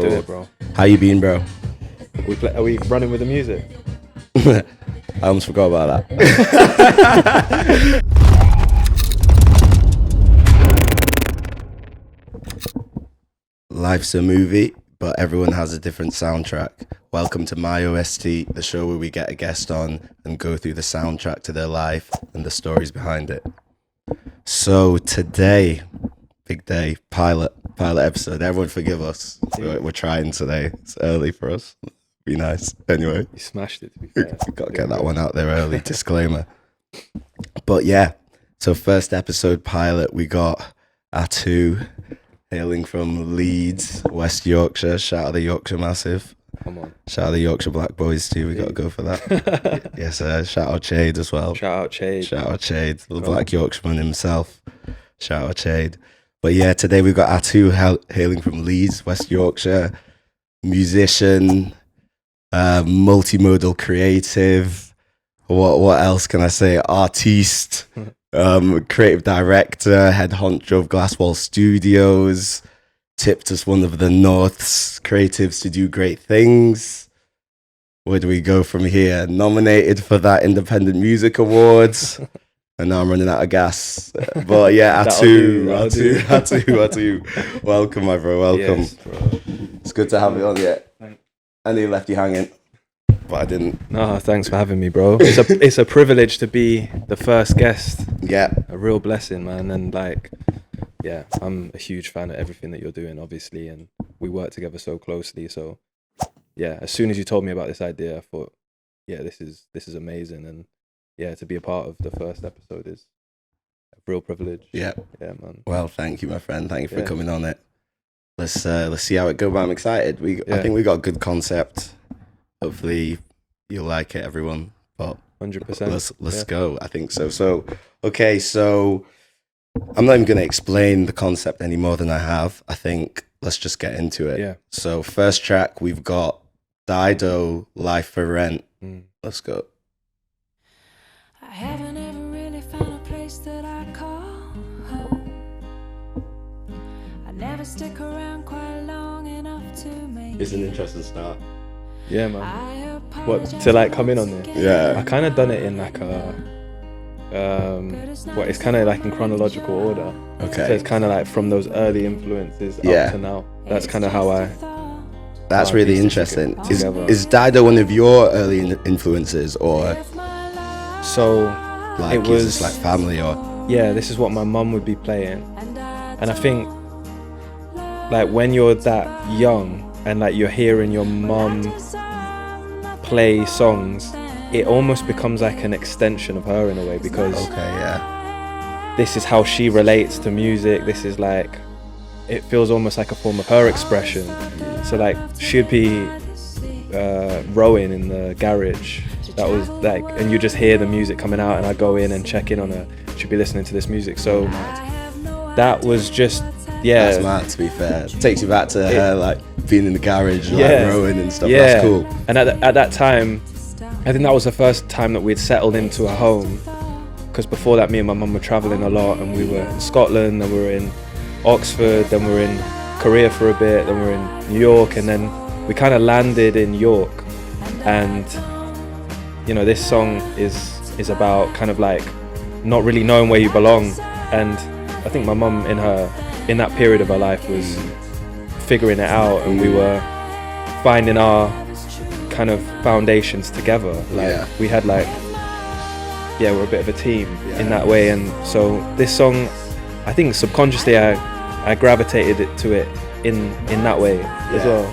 do it, bro. How you been, bro? Are we running with the music? I almost forgot about that. Life's a movie, but everyone has a different soundtrack. Welcome to My OST, the show where we get a guest on and go through the soundtrack to their life and the stories behind it. So today, big day, pilot episode. Everyone forgive us. We're trying today. It's early for us. Be nice. Anyway. You smashed it, to be fair. Got to get that one out there early. Disclaimer. But yeah, so first episode pilot, we got Atu, hailing from Leeds, West Yorkshire. Shout out the Yorkshire Massive. Come on. Shout out the Yorkshire Black Boys too. We got to go for that. Yes, shout out Chade as well. Shout out Chade, the Black Yorkshireman himself. Shout out Chade. But yeah, today we've got Atu hailing from Leeds, West Yorkshire, musician, multimodal creative. What else can I say? Artiste, creative director, head honcho of Glasswall Studios, tipped as one of the North's creatives to do great things. Where do we go from here? Nominated for that Independent Music Awards. And now I'm running out of gas. But yeah, Atu. Welcome, my bro. Welcome. Yes, bro. It's good to have you on. Yeah. I nearly left you hanging, but I didn't. No, thanks for having me, bro. It's a privilege to be the first guest. Yeah. A real blessing, man. And yeah, I'm a huge fan of everything that you're doing, obviously. And we work together so closely. So yeah, as soon as you told me about this idea, I thought, yeah, this is amazing. And yeah, to be a part of the first episode is a real privilege. Yeah. Yeah, man. Well, thank you, my friend. Thank you for coming on it. Let's see how it goes. But I'm excited. I think we got a good concept. Hopefully you'll like it, everyone. But 100%. Let's go. I think so. So okay, so I'm not even going to explain the concept any more than I have. I think let's just get into it. Yeah. So first track we've got Dido, Life for Rent. Let's go. I haven't ever really found a place that I call home. I never stick around quite long enough to make It's an interesting start. Yeah, man. What, to come in on it? Yeah. I kind of done it in it's kind of like in chronological order. Okay. So it's kind of like from those early influences up to now. That's kind of how That's I really pieced interesting. it together. Is Dido one of your early influences, or So like it is was this like family, or yeah, this is what my mum would be playing, and I think like when you're that young and like you're hearing your mum play songs, it almost becomes like an extension of her in a way, because this is how she relates to music. This is like, it feels almost like a form of her expression. So like she'd be rowing in the garage, that was like, and you just hear the music coming out, and I go in and check in on her. She'd be listening to this music. So that was just, yeah. That's mad, to be fair. It takes you back to her like being in the garage, like rowing and stuff. Yeah. That's cool. And at that time, I think that was the first time that we'd settled into a home, because before that me and my mum were travelling a lot, and we were in Scotland, then we were in Oxford, then we were in Korea for a bit, then we were in New York, and then we kind of landed in York. And you know, this song is about kind of like not really knowing where you belong. And I think my mum in that period of her life was figuring it out, and we were finding our kind of foundations together. Like we had we're a bit of a team in that way. And so this song, I think subconsciously I gravitated to it in that way as well.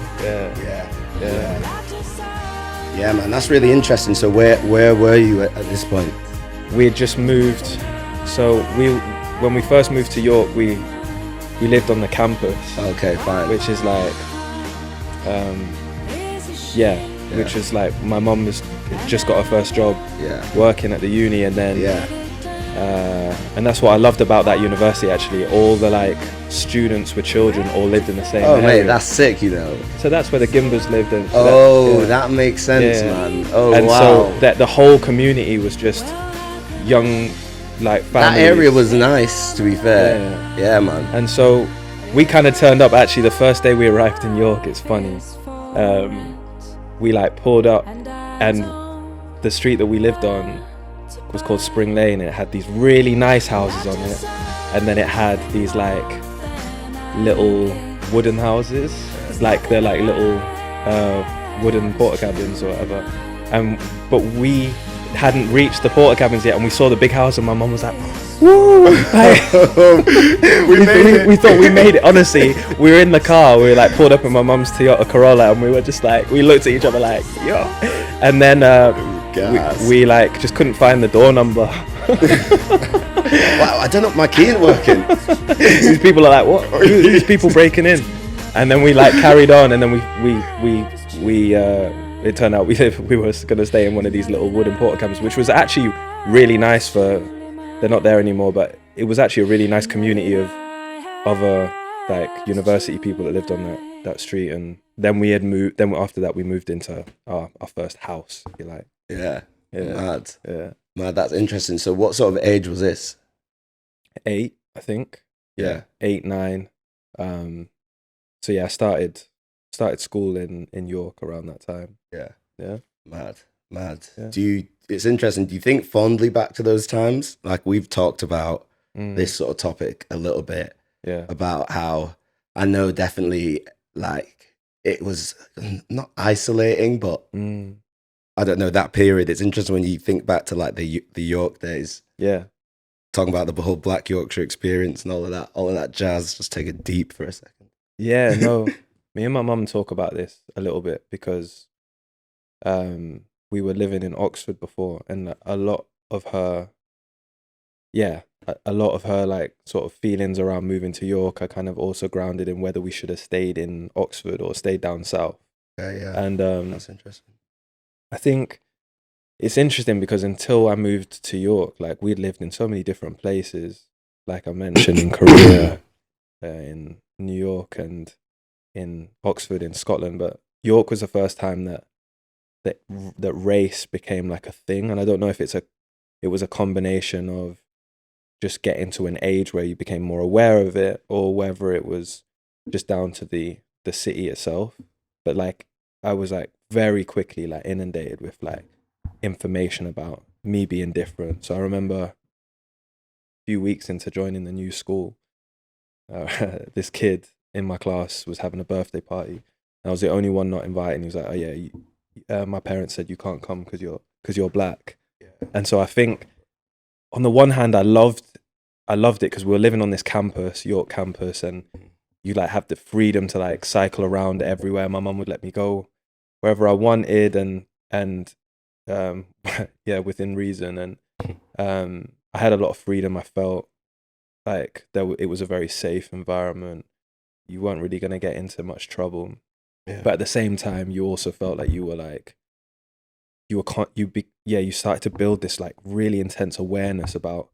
Yeah, man, that's really interesting. So where were you at this point? We had just moved. So when we first moved to York, we lived on the campus. Okay, fine. Which is like, which is like, my mum has just got her first job working at the uni, and then and that's what I loved about that university actually. All the like students with children all lived in the same area. Mate, that's sick, you know. So that's where the Gimbers lived. And so that makes sense, man. Oh, and wow. so that the whole community was just young, like families. That area was nice, to be fair. Yeah, man. And so we kind of turned up actually the first day we arrived in York. It's funny. We like pulled up, and the street that we lived on was called Spring Lane. It had these really nice houses on it, and then it had these like little wooden houses, like they're like little wooden porta cabins or whatever. But we hadn't reached the porta cabins yet, and we saw the big house, and my mum was like, "Woo!" Like, we thought we made it. Honestly, we were in the car. We were like pulled up in my mum's Toyota Corolla, and we were just like, we looked at each other like, "Yo!" And then we like just couldn't find the door number. Wow, I don't know, my key ain't working. These people are like, what? These people breaking in. And then we like carried on, and then we it turned out we were gonna stay in one of these little wooden porta cabins, which was actually really nice. They're not there anymore, but it was actually a really nice community of other like university people that lived on that street. And then we had moved. Then after that, we moved into our first house, if you like. Yeah. Mad. Yeah. Mad, that's interesting. So what sort of age was this? 8, I think. Yeah. 8, 9. So yeah, I started school in York around that time. Yeah. Yeah. Mad. Yeah. It's interesting. Do you think fondly back to those times? Like we've talked about this sort of topic a little bit. Yeah. About how I know definitely like it was not isolating, but I don't know, that period. It's interesting when you think back to like the York days. Yeah. Talking about the whole Black Yorkshire experience and all of that jazz. Just take it deep for a second. Yeah, no. Me and my mum talk about this a little bit because we were living in Oxford before, and a lot of her like sort of feelings around moving to York are kind of also grounded in whether we should have stayed in Oxford or stayed down south. Yeah. And that's interesting. I think it's interesting because until I moved to York, like we'd lived in so many different places, like I mentioned, in Korea, in New York, and in Oxford, in Scotland. But York was the first time that race became like a thing. And I don't know if it was a combination of just getting to an age where you became more aware of it, or whether it was just down to the city itself. But like I was like very quickly like inundated with like information about me being different. So I remember a few weeks into joining the new school, this kid in my class was having a birthday party. I was the only one not invited. He was like, "Oh yeah, my parents said you can't come because you're black." Yeah. And so I think on the one hand, I loved it because we were living on this campus, York campus, and you like have the freedom to like cycle around everywhere. My mum would let me go wherever I wanted, and yeah, within reason. And I had a lot of freedom. I felt like it was a very safe environment. You weren't really going to get into much trouble. Yeah. But at the same time, you also felt like you were like, you started to build this like really intense awareness about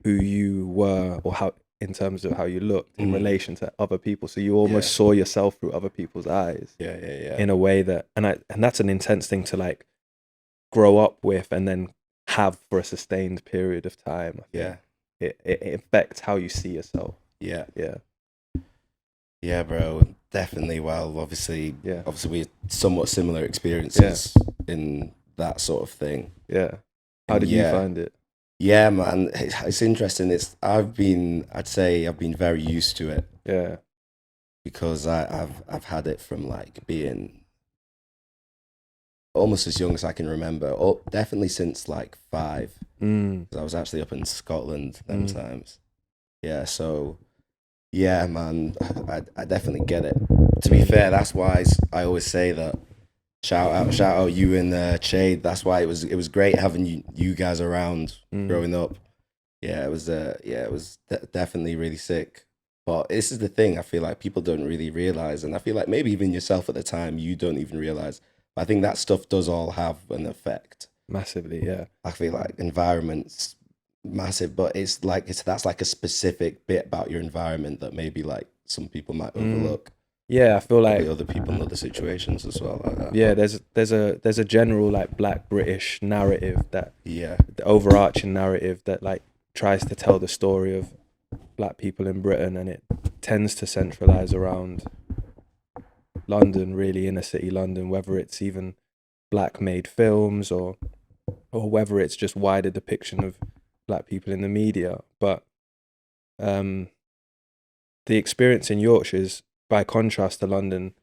who you were, or how, in terms of how you looked in relation to other people. So you almost saw yourself through other people's eyes. Yeah. In a way that, and that's an intense thing to like grow up with and then have for a sustained period of time. Yeah. It affects how you see yourself. Yeah. Yeah. Yeah, bro, definitely. Well, obviously we're somewhat similar experiences in that sort of thing. Yeah. How did you find it? Yeah, man, it's interesting. I'd say I've been very used to it. Yeah. Because I've had it from like being almost as young as I can remember. Definitely since like 5. 'Cause I was actually up in Scotland them times. Yeah, so yeah, man, I definitely get it. To be fair, that's why I always say that. Shout out you and Chade. That's why it was great having you guys around growing up. Yeah, it was definitely really sick. But this is the thing, I feel like people don't really realize, and I feel like maybe even yourself at the time you don't even realize. But I think that stuff does all have an effect. Massively, yeah. I feel like environment's massive, but that's like a specific bit about your environment that maybe like some people might overlook. Yeah, I feel like maybe other people in other situations as well. Like that. Yeah, there's a general like Black British narrative that the overarching narrative that like tries to tell the story of black people in Britain, and it tends to centralize around London, really inner city London, whether it's even black made films or whether it's just wider depiction of black people in the media. But the experience in Yorkshire is, by contrast to London,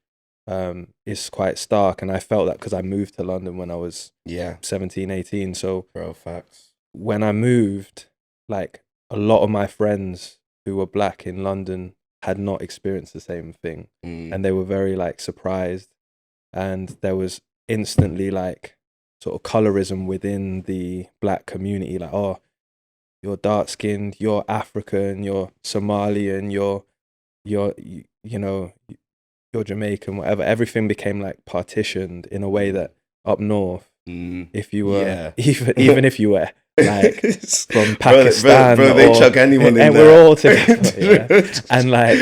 is quite stark, and I felt that because I moved to London when I was 17, 18. So Bro, facts. when I moved, like, a lot of my friends who were black in London had not experienced the same thing, and they were very like surprised, and there was instantly like sort of colorism within the black community, like, oh, you're dark skinned, you're African, you're Somalian, you're you know, you're Jamaican, whatever. Everything became like partitioned in a way that up north, if you were even if you were like from Pakistan, bro, they chuck anyone in and there. we're all together, yeah. And like,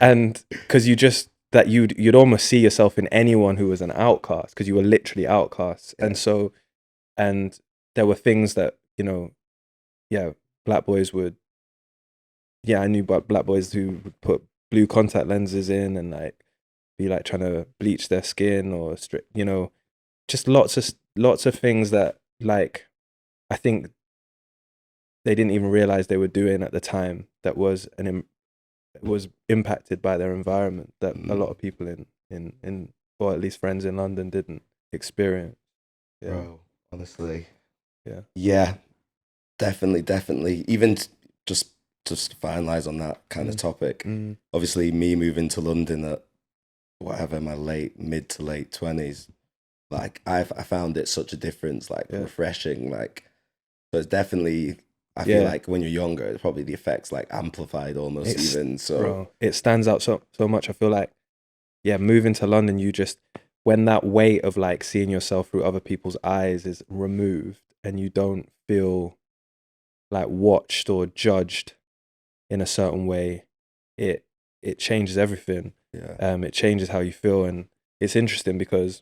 and because you'd almost see yourself in anyone who was an outcast, because you were literally outcasts. And so, and there were things that, you know, black boys would, I knew about black boys who would put blue contact lenses in and like be like trying to bleach their skin or you know, just lots of things that, like, I think they didn't even realize they were doing at the time, that was was impacted by their environment, that a lot of people in or at least friends in London didn't experience. Yeah. Bro, honestly. Yeah. Definitely. Even just to finalize on that kind of topic, obviously me moving to London at whatever, my mid to late 20s, like I found it such a difference, like refreshing, like, so it's definitely, I feel like when you're younger, it's probably the effects like amplified almost, even so. Bro, it stands out so much. I feel like, moving to London, you just, when that weight of like seeing yourself through other people's eyes is removed, and you don't feel like watched or judged in a certain way, it changes everything. It changes how you feel. And it's interesting because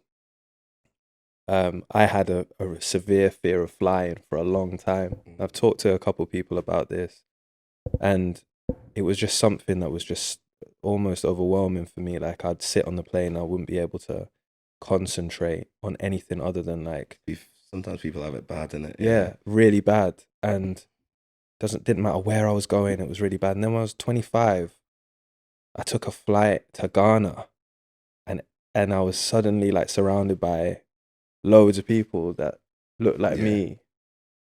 I had a severe fear of flying for a long time. I've talked to a couple people about this, and it was just something that was just almost overwhelming for me. Like, I'd sit on the plane, I wouldn't be able to concentrate on anything other than like, sometimes people have it bad, innit? Yeah, really bad. And didn't matter where I was going, it was really bad. And then when I was 25, I took a flight to Ghana, and I was suddenly like surrounded by loads of people that looked like me,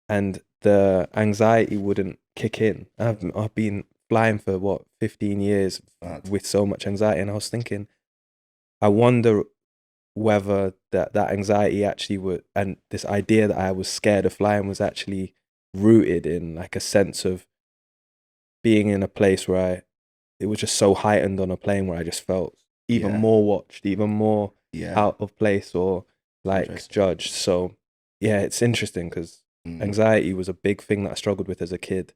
and the anxiety wouldn't kick in. I've been flying for 15 years with so much anxiety, and I was thinking, I wonder whether that anxiety actually would, and this idea that I was scared of flying was actually rooted in like a sense of being in a place where it was just so heightened on a plane, where I just felt even more watched, even more out of place or like judged. So it's interesting because anxiety was a big thing that I struggled with as a kid,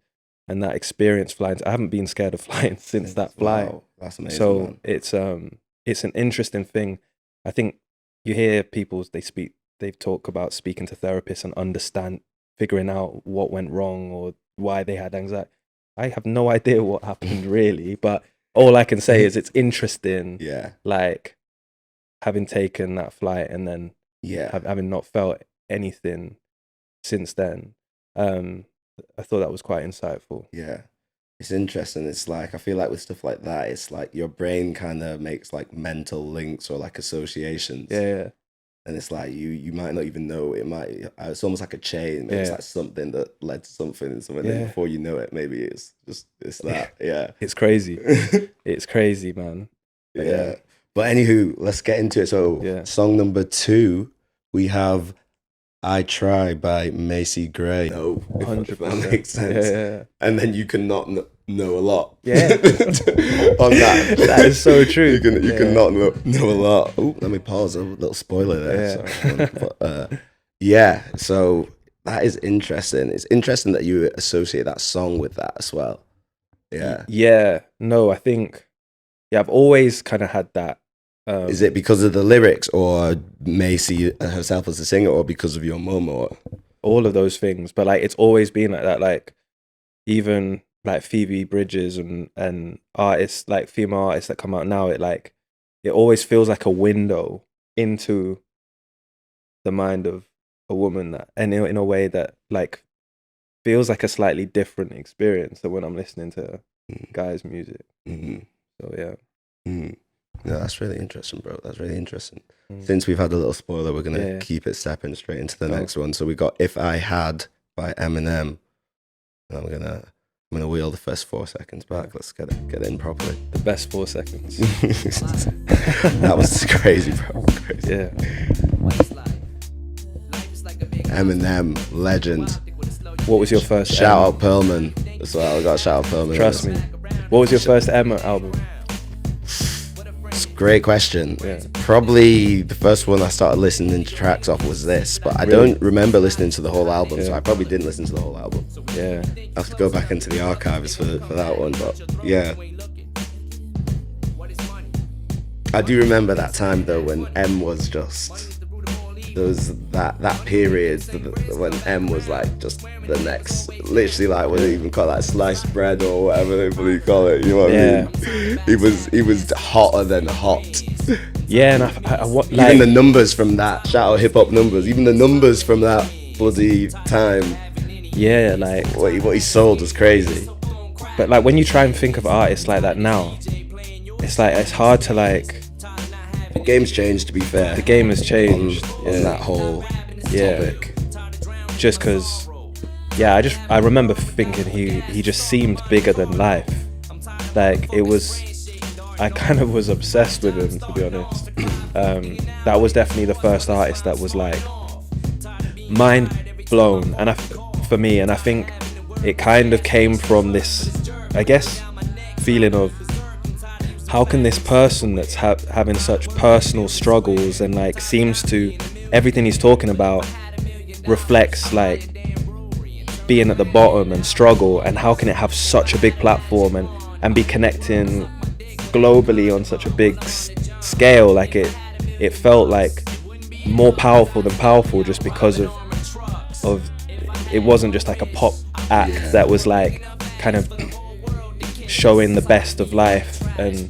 and that experience flying, I haven't been scared of flying since that flight. Wow, that's amazing. So man. It's an interesting thing. I think you hear people, they talk about speaking to therapists and figuring out what went wrong or why they had anxiety. I have no idea what happened really, but all I can say is it's interesting. Like, having taken that flight and then having not felt anything since then. I thought that was quite insightful. Yeah. It's interesting. It's like, I feel like with stuff like that, it's like your brain kind of makes like mental links or like associations. Yeah. And it's like you might not even know. It's almost like a chain. Maybe it's like something that led to something, and then before you know it, maybe it's that. Yeah. It's crazy. It's crazy, man. But But anywho, let's get into it. So song number 2, we have I Try by Macy Gray. No, 100%. If that makes sense. Yeah. And then you cannot know a lot. Yeah. On that. That is so true. You cannot know a lot. Oh, let me pause. A little spoiler there. Sorry. But, so that is interesting. It's interesting that you associate that song with that as well. Yeah. Yeah. No, I think, I've always kind of had that. Is it because of the lyrics or Macy herself as a singer, or because of your mum, or all of those things? But like, it's always been like that. Like, even like Phoebe Bridges and artists like female artists that come out now, it always feels like a window into the mind of a woman, that and in a way that like feels like a slightly different experience than when I'm listening to guys' music. Mm-hmm. So yeah. Mm. No, that's really interesting, bro. That's really interesting. Mm. Since we've had a little spoiler, we're gonna Yeah. keep it stepping straight into the Oh. next one. So we got "If I Had" by Eminem. And I'm gonna wheel the first 4 seconds back. Let's get in properly. The best 4 seconds. That was crazy, bro. Crazy. Yeah. Eminem, legend. What was your first Shout Emma? out Perlman as well. I got to shout out Perlman. Trust me. What was your first Emma album? It's a great question. Yeah. Probably the first one I started listening to tracks off was this, but I Really? don't remember listening to the whole album, so Yeah. I probably didn't listen to the whole album. Yeah. I have to go back into the archives for that one, but yeah. I do remember that time though when M was just, there was that period when M was like just the next, literally like what they even call that, sliced bread or whatever they call it, you know what Yeah. I mean? He was hotter than hot. Yeah, and I like, Even the numbers from that, shout out hip hop numbers, even the numbers from that bloody time, yeah, like, what he sold was crazy. but like when you try and think of artists like that now, it's like it's hard to like. The game's changed, to be fair. The game has changed. on that whole topic. Just because, yeah, I remember thinking he just seemed bigger than life. Like it was, I kind of was obsessed with him, to be honest. That was definitely the first artist that was like mind blown, and for me, and I think it kind of came from this, I guess, feeling of how can this person that's having such personal struggles and like seems to, everything he's talking about reflects like being at the bottom and struggle, and how can it have such a big platform and be connecting globally on such a big scale? Like it felt like more powerful than powerful, just because of it wasn't just like a pop act that was like kind of showing the best of life. And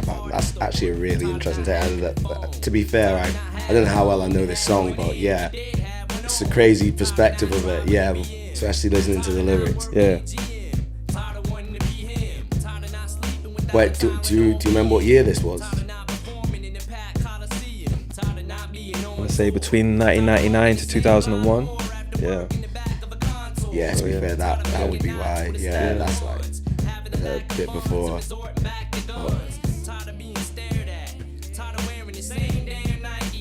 but that's actually a really interesting take. And to be fair, I don't know how well I know this song, but yeah, it's a crazy perspective of it. Yeah, especially listening to the lyrics. Yeah. Wait, do you remember what year this was? I want to say between 1999 to 2001. Yeah. Yeah, to be fair, that would be why. Yeah, that's like a bit before.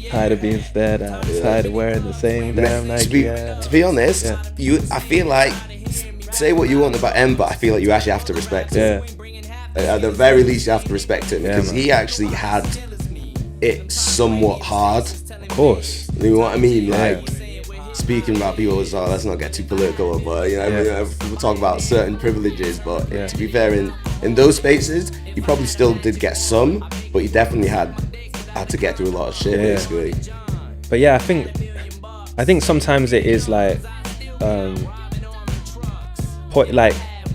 Tired of being stared at. Tired of wearing the same damn Nike. To be honest, I feel like, say what you want about M, but I feel like you actually have to respect him. At the very least, you have to respect him, because he actually had it somewhat hard. Of course. You know what I mean? Like, speaking about people, let's not get too political, but we'll talk about certain privileges. But to be fair, in those spaces, he probably still did get some, but he definitely had to get through a lot of shit, basically. But yeah, I think sometimes it is like,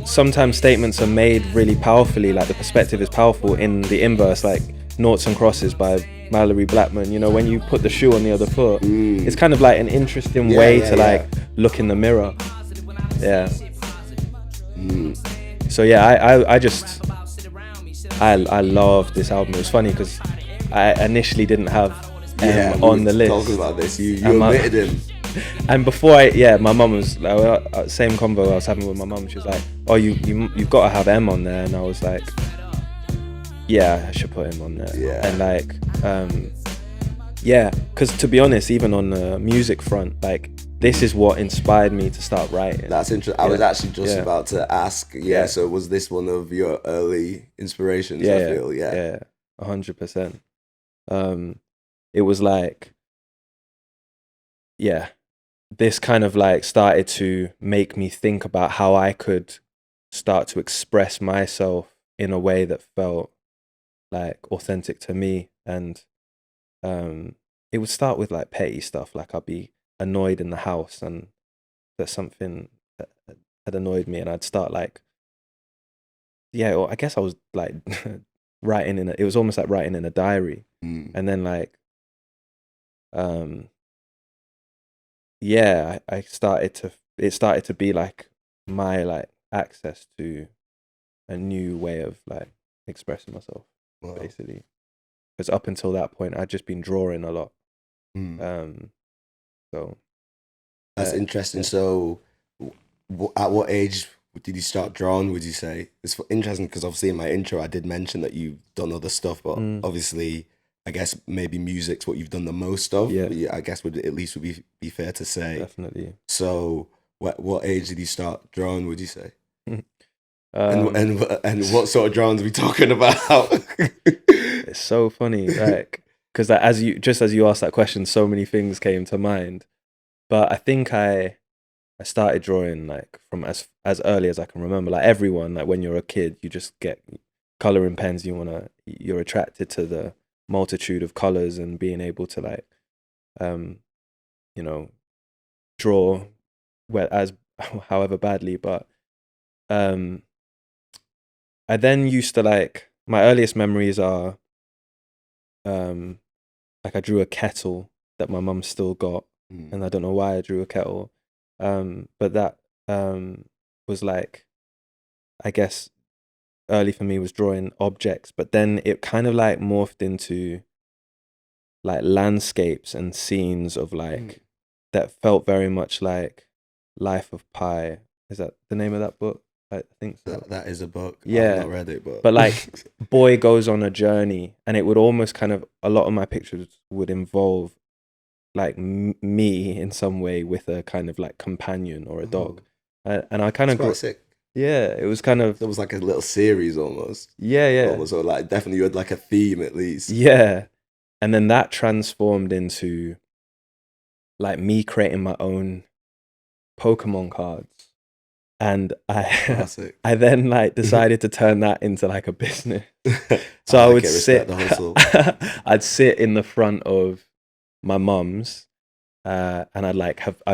sometimes statements are made really powerfully, like the perspective is powerful in the inverse, like Noughts and Crosses by Mallory Blackman. You know, when you put the shoe on the other foot, it's kind of like an interesting way to like look in the mirror. Yeah. So yeah, I love this album. It was funny because I initially didn't have M on the list. Talking about this, you omitted him. And before my mum was like, same convo I was having with my mum. She was like, "Oh, you've got to have M on there," and I was like, "Yeah, I should put him on there." Yeah. And like, because to be honest, even on the music front, like this is what inspired me to start writing. That's interesting. I was actually just about to ask. So was this one of your early inspirations? I feel. Yeah, 100%. It was like, this kind of like started to make me think about how I could start to express myself in a way that felt like authentic to me. And it would start with like petty stuff, like I'd be annoyed in the house and there's something had annoyed me, and I'd start like, yeah, or I guess I was like writing it was almost like writing in a diary, and then like, yeah, I started to, it started to be like my like access to a new way of like expressing myself, Wow. basically. Because up until that point, I'd just been drawing a lot. So That's interesting. So, at what age did you start drawing? Would you say it's interesting because obviously in my intro I did mention that you've done other stuff, but obviously I guess maybe music's what you've done the most of. Yeah. I guess would at least be fair to say. definitely. So, what age did you start drawing? Would you say? Um, And what sort of drawings are we talking about? It's so funny, like, because as you asked that question, so many things came to mind. But I think I started drawing like from as early as I can remember. Like everyone, like when you're a kid, you just get coloring pens. You're attracted to the multitude of colors and being able to like, you know, draw, as however badly. But I then used to like, my earliest memories are like I drew a kettle that my mum still got, and I don't know why I drew a kettle, but that was like, I guess early for me was drawing objects, but then it kind of like morphed into like landscapes and scenes of like that felt very much like Life of Pi. Is that the name of that book? I think so. That is a book. Yeah. I've not read it, But like, boy goes on a journey, and it would almost kind of, a lot of my pictures would involve like me in some way with a kind of like companion or a dog. And I kind of quite sick. Yeah, it was kind of, There was like a little series almost. yeah. Almost, or like definitely you had like a theme at least. Yeah. And then that transformed into like me creating my own Pokemon cards. And Classic. I then like decided to turn that into like a business. So I I like would it, respect sit, the hustle. I'd sit in the front of my mum's, and I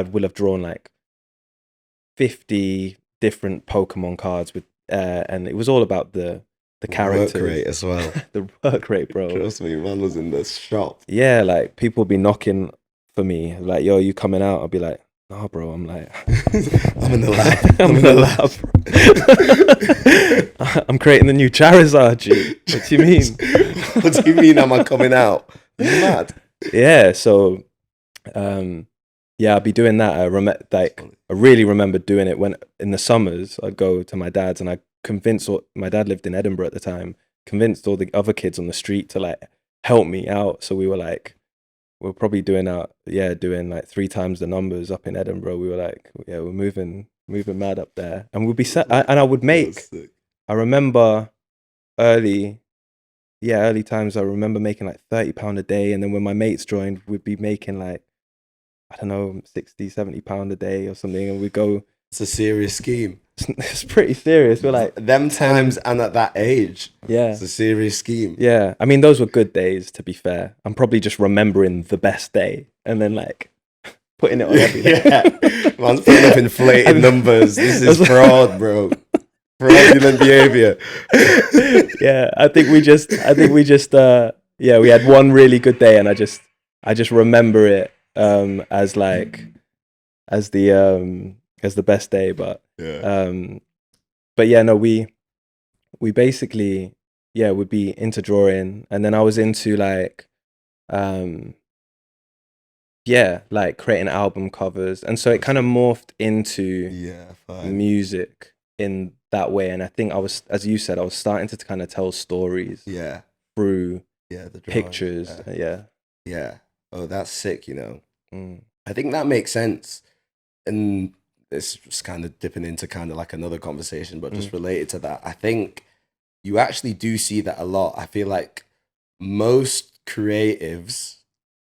will have drawn like 50 different Pokemon cards with, and it was all about the characters. Work rate as well. The work rate, bro. Trust me, man was in the shop. Yeah, like people be knocking for me, like, yo, you coming out? I'll be like, no, bro. I'm like, I'm in the lab. I'm in the lab. I'm creating the new Charizard, G. What do you mean? What do you mean? Am I coming out? You mad? Yeah. So, yeah, I'll be doing that. I really remember doing it when in the summers I'd go to my dad's, and I convinced my dad lived in Edinburgh at the time. Convinced all the other kids on the street to like help me out. So we were like, we're probably doing like 3 times the numbers up in Edinburgh. We were like, yeah, we're moving mad up there, and we'd be set. And I would make. I remember early times. I remember making like £30 a day, and then when my mates joined, we'd be making like, I don't know, £60-70 a day or something, and we'd go. It's a serious scheme. It's pretty serious. We're like them times, and at that age, yeah, it's a serious scheme. Yeah, I mean, those were good days. To be fair, I'm probably just remembering the best day and then like putting it on everything. Yeah, man's putting up inflated numbers. This is fraud, bro. Fraudulent behavior. Yeah, I think we just yeah, we had one really good day, and I just remember it as the best day, but yeah, no, we basically, yeah, would be into drawing, and then I was into like like creating album covers, and so it kind of morphed into music in that way. And I think I was, as you said, I was starting to kind of tell stories through the pictures. Yeah. Oh, that's sick, you know. I think that makes sense. And it's just kind of dipping into kind of like another conversation, but just related to that. I think you actually do see that a lot. I feel like most creatives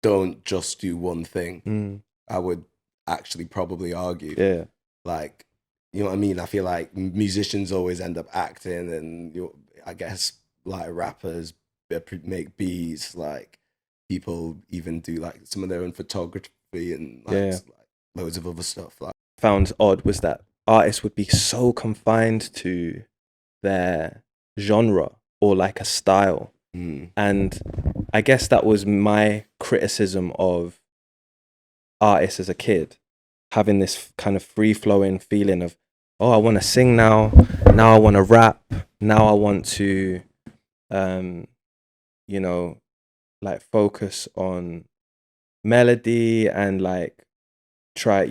don't just do one thing. I would actually probably argue. Yeah. Like, you know what I mean? I feel like musicians always end up acting, and I guess like rappers make beats, like people even do like some of their own photography and like loads of other stuff. Like, found odd was that artists would be so confined to their genre or like a style. And I guess that was my criticism of artists as a kid, having this kind of free flowing feeling of, oh, I want to sing now I want to rap, now I want to you know, like focus on melody and like try,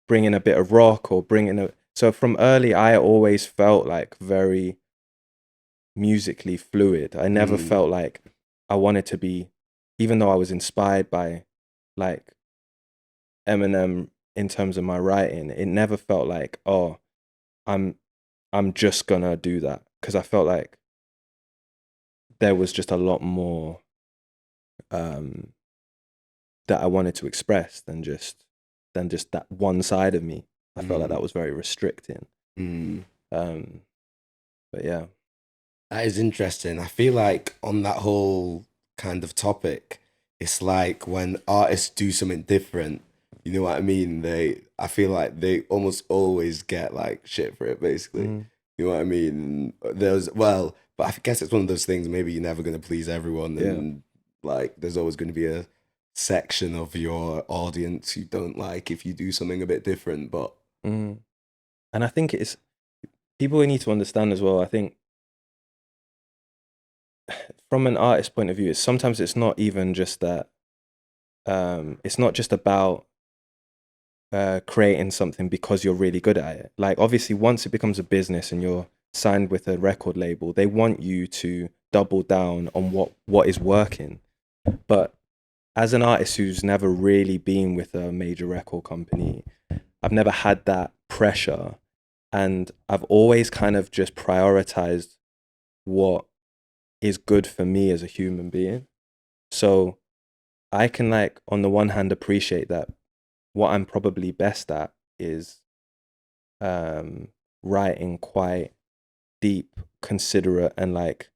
bring in a bit of rock or bring in a. So from early, I always felt like very musically fluid. I never felt like I wanted to be, even though I was inspired by like Eminem in terms of my writing, it never felt like, oh, I'm just gonna do that, because I felt like there was just a lot more that I wanted to express than just that one side of me. I felt like that was very restricting. But yeah. That is interesting. I feel like on that whole kind of topic, it's like when artists do something different, you know what I mean? I feel like they almost always get like shit for it, basically. You know what I mean? But I guess it's one of those things, maybe you're never going to please everyone. And like, there's always going to be a section of your audience you don't like if you do something a bit different. But and I think it's, people need to understand as well, I think, from an artist point of view, sometimes it's not even just that. It's not just about creating something because you're really good at it. Like, obviously, once it becomes a business and you're signed with a record label, they want you to double down on what is working. But as an artist who's never really been with a major record company, I've never had that pressure, and I've always kind of just prioritized what is good for me as a human being. So I can, like, on the one hand, appreciate that what I'm probably best at is writing quite deep, considerate, and like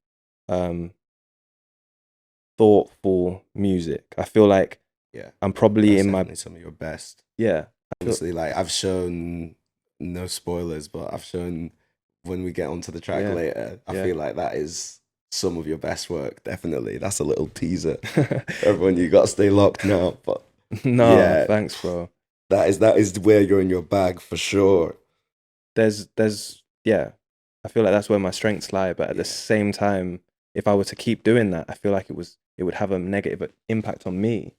thoughtful music. I feel like I'm probably that's in my definitely some of your best. yeah. Honestly, like I've shown, no spoilers, but I've shown when we get onto the track later, I feel like that is some of your best work. Definitely. That's a little teaser. Everyone, you got to stay locked now. But No, thanks, bro. That is where you're in your bag for sure. There's I feel like that's where my strengths lie, but at the same time, if I were to keep doing that, I feel like it would have a negative impact on me.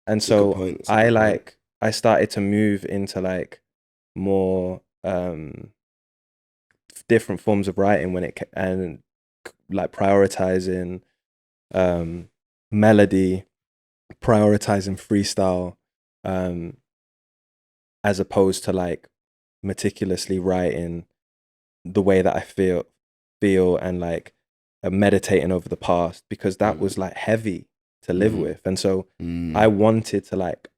And so I started to move into like more different forms of writing and like prioritizing melody, prioritizing freestyle, as opposed to like meticulously writing the way that I feel and like meditating over the past, because that was like heavy to live with. And so I wanted to like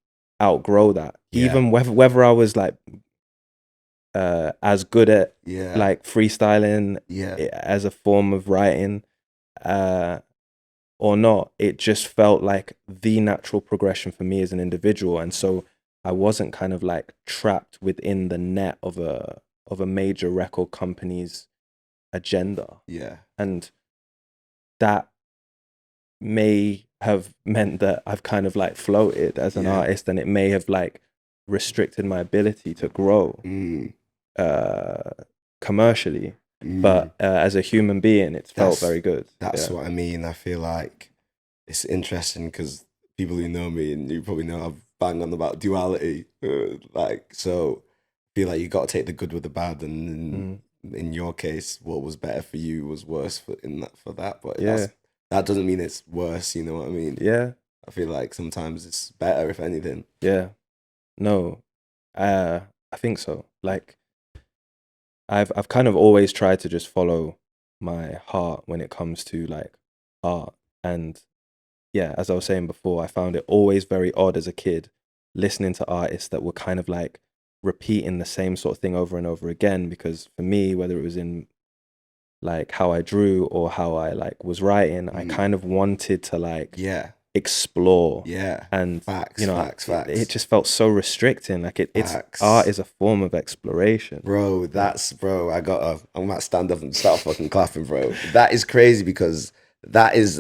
outgrow that, even whether I was like as good at like freestyling as a form of writing or not. It just felt like the natural progression for me as an individual. And so I wasn't kind of like trapped within the net of a major record company's agenda. And that may have meant that I've kind of like floated as an artist, and it may have like restricted my ability to grow commercially. But as a human being, it felt very good. That's what I mean. I feel like it's interesting because people who know me, and you probably know, I've banged on about duality. So I feel like you got to take the good with the bad, and in your case, what was better for you was worse for that. But that doesn't mean it's worse. You know what I mean? Yeah. I feel like sometimes it's better, if anything. Yeah. No, I think so. Like, I've kind of always tried to just follow my heart when it comes to like art. And yeah, as I was saying before, I found it always very odd as a kid listening to artists that were kind of like repeating the same sort of thing over and over again. Because for me, whether it was in like how I drew or how I like was writing, I kind of wanted to like explore. Yeah. And Facts, you know, facts. it just felt so restricting. Like it's Facts. art is a form of exploration. Bro, bro. I'm about to stand up and start fucking clapping, bro. That is crazy because that is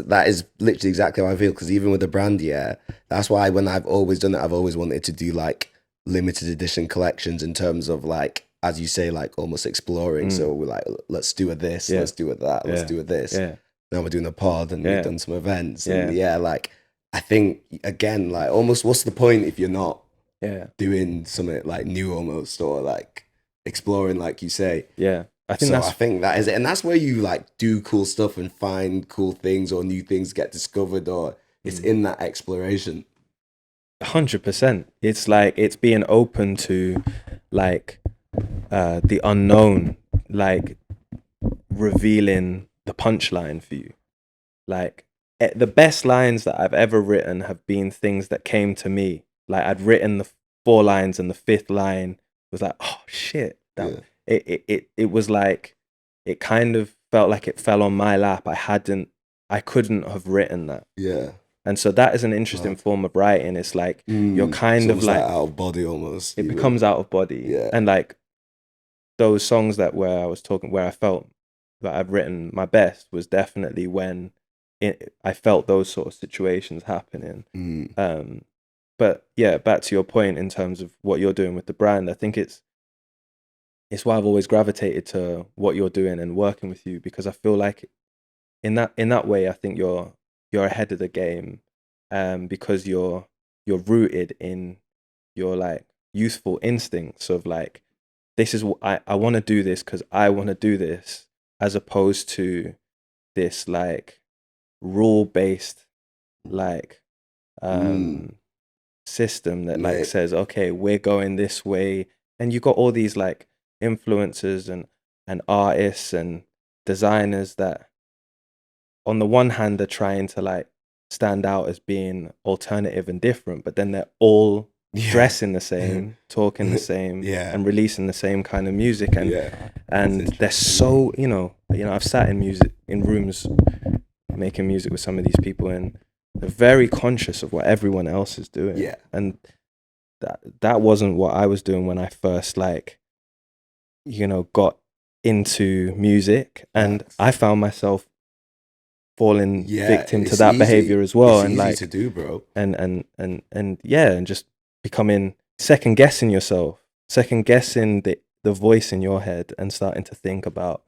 literally exactly how I feel. Because even with the brand, yeah, that's why when I've always done it, I've always wanted to do like limited edition collections in terms of like, as you say, like almost exploring. So we're like, let's do a this, Yeah. let's do a that, let's Yeah. do a this. Yeah. Now we're doing a pod and Yeah. we've done some events. Yeah. And yeah, like I think again, like almost what's the point if you're not Yeah. doing something like new almost or like exploring, like you say. Yeah. I think I think that is it. And that's where you like do cool stuff and find cool things or new things get discovered or it's in that exploration. 100%. It's like it's being open to like the unknown, like revealing the punchline for you. Like the best lines that I've ever written have been things that came to me. Like I'd written the 4 lines and the 5th line was like, oh shit. That it was like it kind of felt like it fell on my lap. I couldn't have written that. Yeah. And so that is an interesting form of writing. It's like you're kind of like out of body almost. It becomes out of body. Yeah. And like those songs where I felt that I've written my best was definitely when I felt those sort of situations happening. But yeah, back to your point in terms of what you're doing with the brand, I think it's why I've always gravitated to what you're doing and working with you, because I feel like in that way I think you're ahead of the game, because you're rooted in your like youthful instincts of like, this is what I want to do this because I want to do this, as opposed to this like rule based like system that like says, okay, we're going this way, and you got all these like influencers and artists and designers that on the one hand are trying to like stand out as being alternative and different, but then they're all dressing the same, talking the same, and releasing the same kind of music, and they're so you know I've sat in rooms making music with some of these people, and they're very conscious of what everyone else is doing, and that wasn't what I was doing when I first like got into music, and I found myself falling victim to that behavior as well. It's and easy like to do, bro. And just becoming second guessing yourself, second guessing the voice in your head, and starting to think about,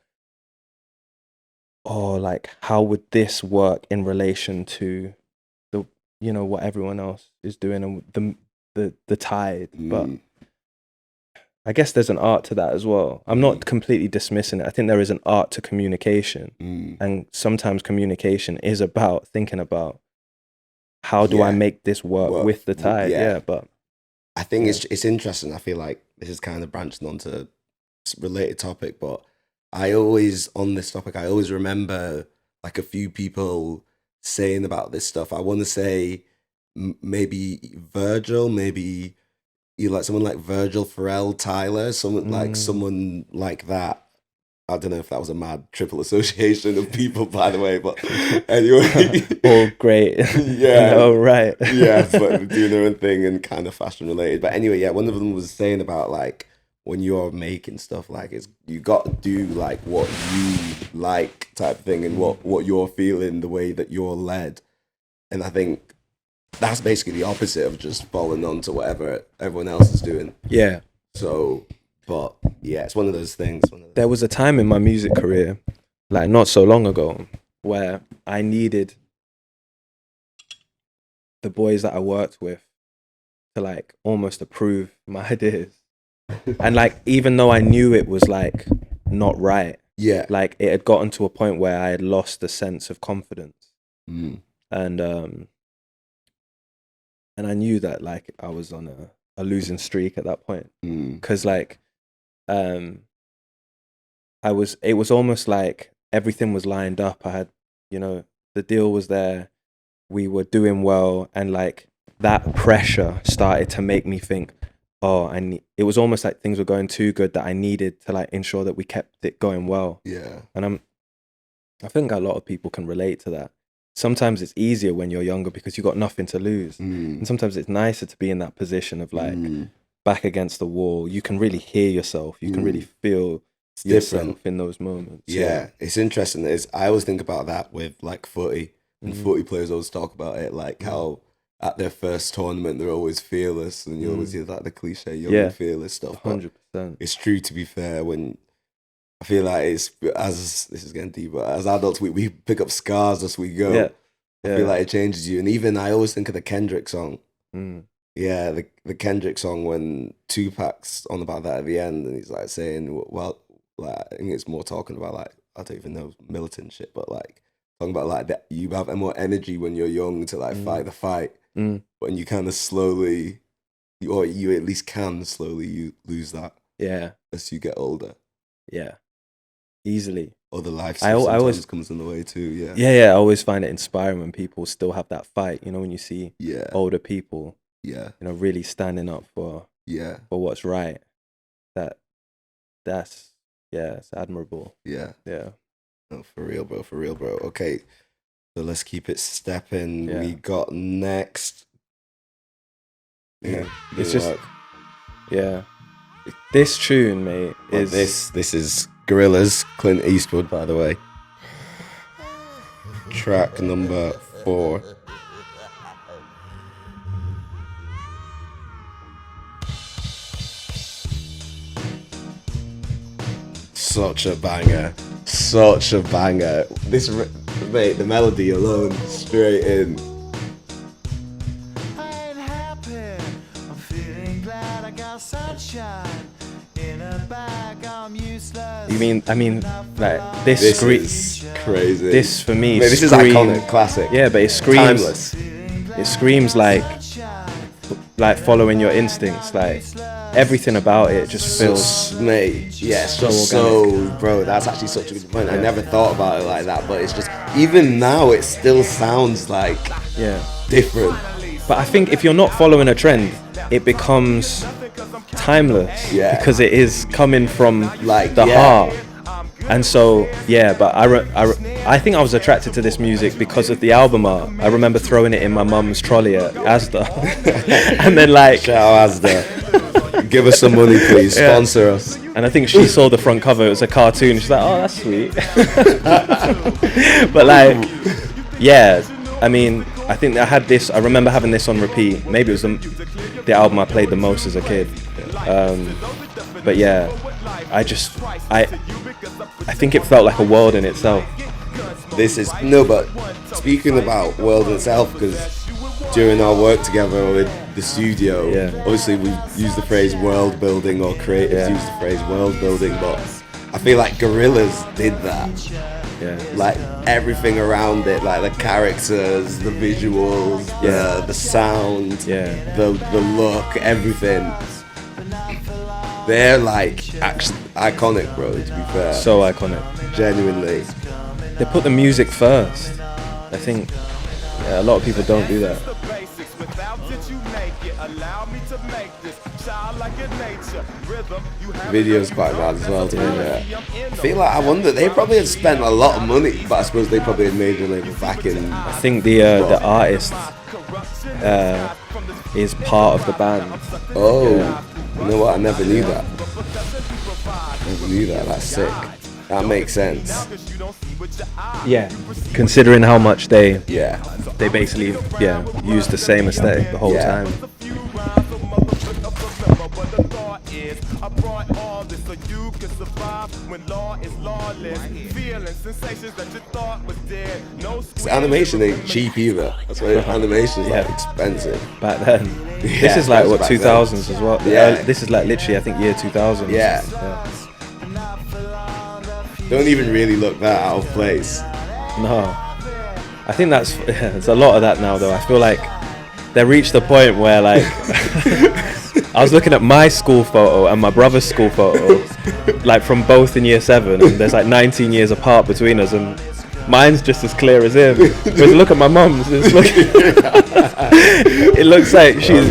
like how would this work in relation to the what everyone else is doing and the tide. But I guess there's an art to that as well. I'm not completely dismissing it. I think there is an art to communication. And sometimes communication is about thinking about how do I make this work with the tide. But I think it's interesting. I feel like this is kind of branching onto a related topic, but I always remember like a few people saying about this stuff. I want to say maybe Virgil, maybe like someone like Virgil, Pharrell, Tyler, someone like that. I don't know if that was a mad triple association of people, by the way, but anyway. All great. Yeah. Right. Yeah, but doing their own thing and kind of fashion related. But anyway, one of them was saying about like when you're making stuff, like you got to do like what you like type thing and what you're feeling, the way that you're led. And I think that's basically the opposite of just following on to whatever everyone else is doing. Yeah. So, but yeah, it's one of those things. There was a time in my music career, like not so long ago, where I needed the boys that I worked with to like almost approve my ideas. And like, even though I knew it was like not right, like it had gotten to a point where I had lost the sense of confidence. And I knew that like I was on a losing streak at that point, because like it was almost like everything was lined up. I had the deal was there, we were doing well, and like that pressure started to make me think, it was almost like things were going too good that I needed to like ensure that we kept it going well. Yeah. And I think a lot of people can relate to that. sometimes it's easier when you're younger because you got nothing to lose. Mm. And sometimes it's nicer to be in that position of like Mm. back against the wall. You can really hear yourself. You can really feel It's yourself different. in those moments. Yeah, it's interesting. I always think about that with like footy, and footy players always talk about it, like how at their first tournament they're always fearless, and you always hear like the cliche "young and fearless" stuff. But 100%. it's true, to be fair. When I feel like it's, as this is getting deep, but as adults we pick up scars as we go. Yeah. I feel like it changes you, and even I always think of the Kendrick song. Mm. Yeah, the Kendrick song when Tupac's on about that at the end, and he's like saying, well, like I think it's more talking about like I don't even know militant shit, but like talking about like that you have more energy when you're young to like fight the fight, but you kind of slowly, or you at least can slowly, you lose that Yeah. as you get older. Yeah. Easily. Or the life I stuff always- sometimes comes in the way too. Yeah, Yeah. I always find it inspiring when people still have that fight. You know, when you see yeah, older people, yeah, you know, really standing up for yeah, what's right. That's it's admirable. yeah. Yeah. No, for real, bro. For real, bro. Okay, so let's keep it stepping. Yeah. We got next. Yeah. good It's just- work. Yeah. This tune, mate, Well, is this is Gorillaz, Clint Eastwood, by the way. Track number 4. Such a banger. Such a banger. Mate, the melody alone, straight in. I ain't happy. I'm feeling glad I got sunshine in a bag. I'm useless. I mean, like this This scream. is crazy. This for me, Mate, this is scream- iconic, classic. Yeah, but it screams. Timeless. It screams like following your instincts. Like everything about it just feels. Mate, yeah, it's so just organic. bro, that's actually such a good point. I never thought about it like that, but it's just, even now, it still sounds like Yeah. different. But I think if you're not following a trend, it becomes timeless. Yeah. Because it is coming from Like, the yeah. heart. And so, yeah, but I think I was attracted to this music because of the album art. I remember throwing it in my mum's trolley at Asda. And then like, Shout out Asda. Give us some money, please. Yeah. Sponsor us. and I think she saw the front cover, it was a cartoon. She's like, oh, that's sweet. But like, yeah, I mean, I think I remember having this on repeat. Maybe it was the album I played the most as a kid. But yeah, I think it felt like a world in itself. But speaking about world itself, because during our work together with the studio, Yeah. obviously we use the phrase world building, or creatives Yeah. use the phrase world building, but I feel like Gorillaz did that. Yeah. Like everything around it, like the characters, the visuals, Yeah. the sound, Yeah. the look, everything. They're like actually iconic, bro, to be fair. So iconic. Genuinely. They put the music first. I think a lot of people don't do that. The video's quite bad as well, to be fair. I feel like, I wonder, they probably had spent a lot of money, but I suppose they probably had major label backing. I think the artist is part of the band. Oh, you know what? I never knew that. Never knew that. That's sick. That makes sense. Yeah. Considering how much they Yeah. basically use the same aesthetic the whole Yeah. time. I brought all this so you can survive when law is lawless. Feeling sensations that you thought was dead. No The animation ain't cheap either. That's why animation is like Yeah. expensive. Back then. Yeah, This is like that was what back 2000s as well. Yeah. This is like literally I think year 2000. Yeah. Don't even really look that out of place. No. I think there's a lot of that now though. I feel like they reached the point where like I was looking at my school photo and my brother's school photo, like from both in year 7, and there's like 19 years apart between us, and mine's just as clear as him. But look at my mum's, it looks like she's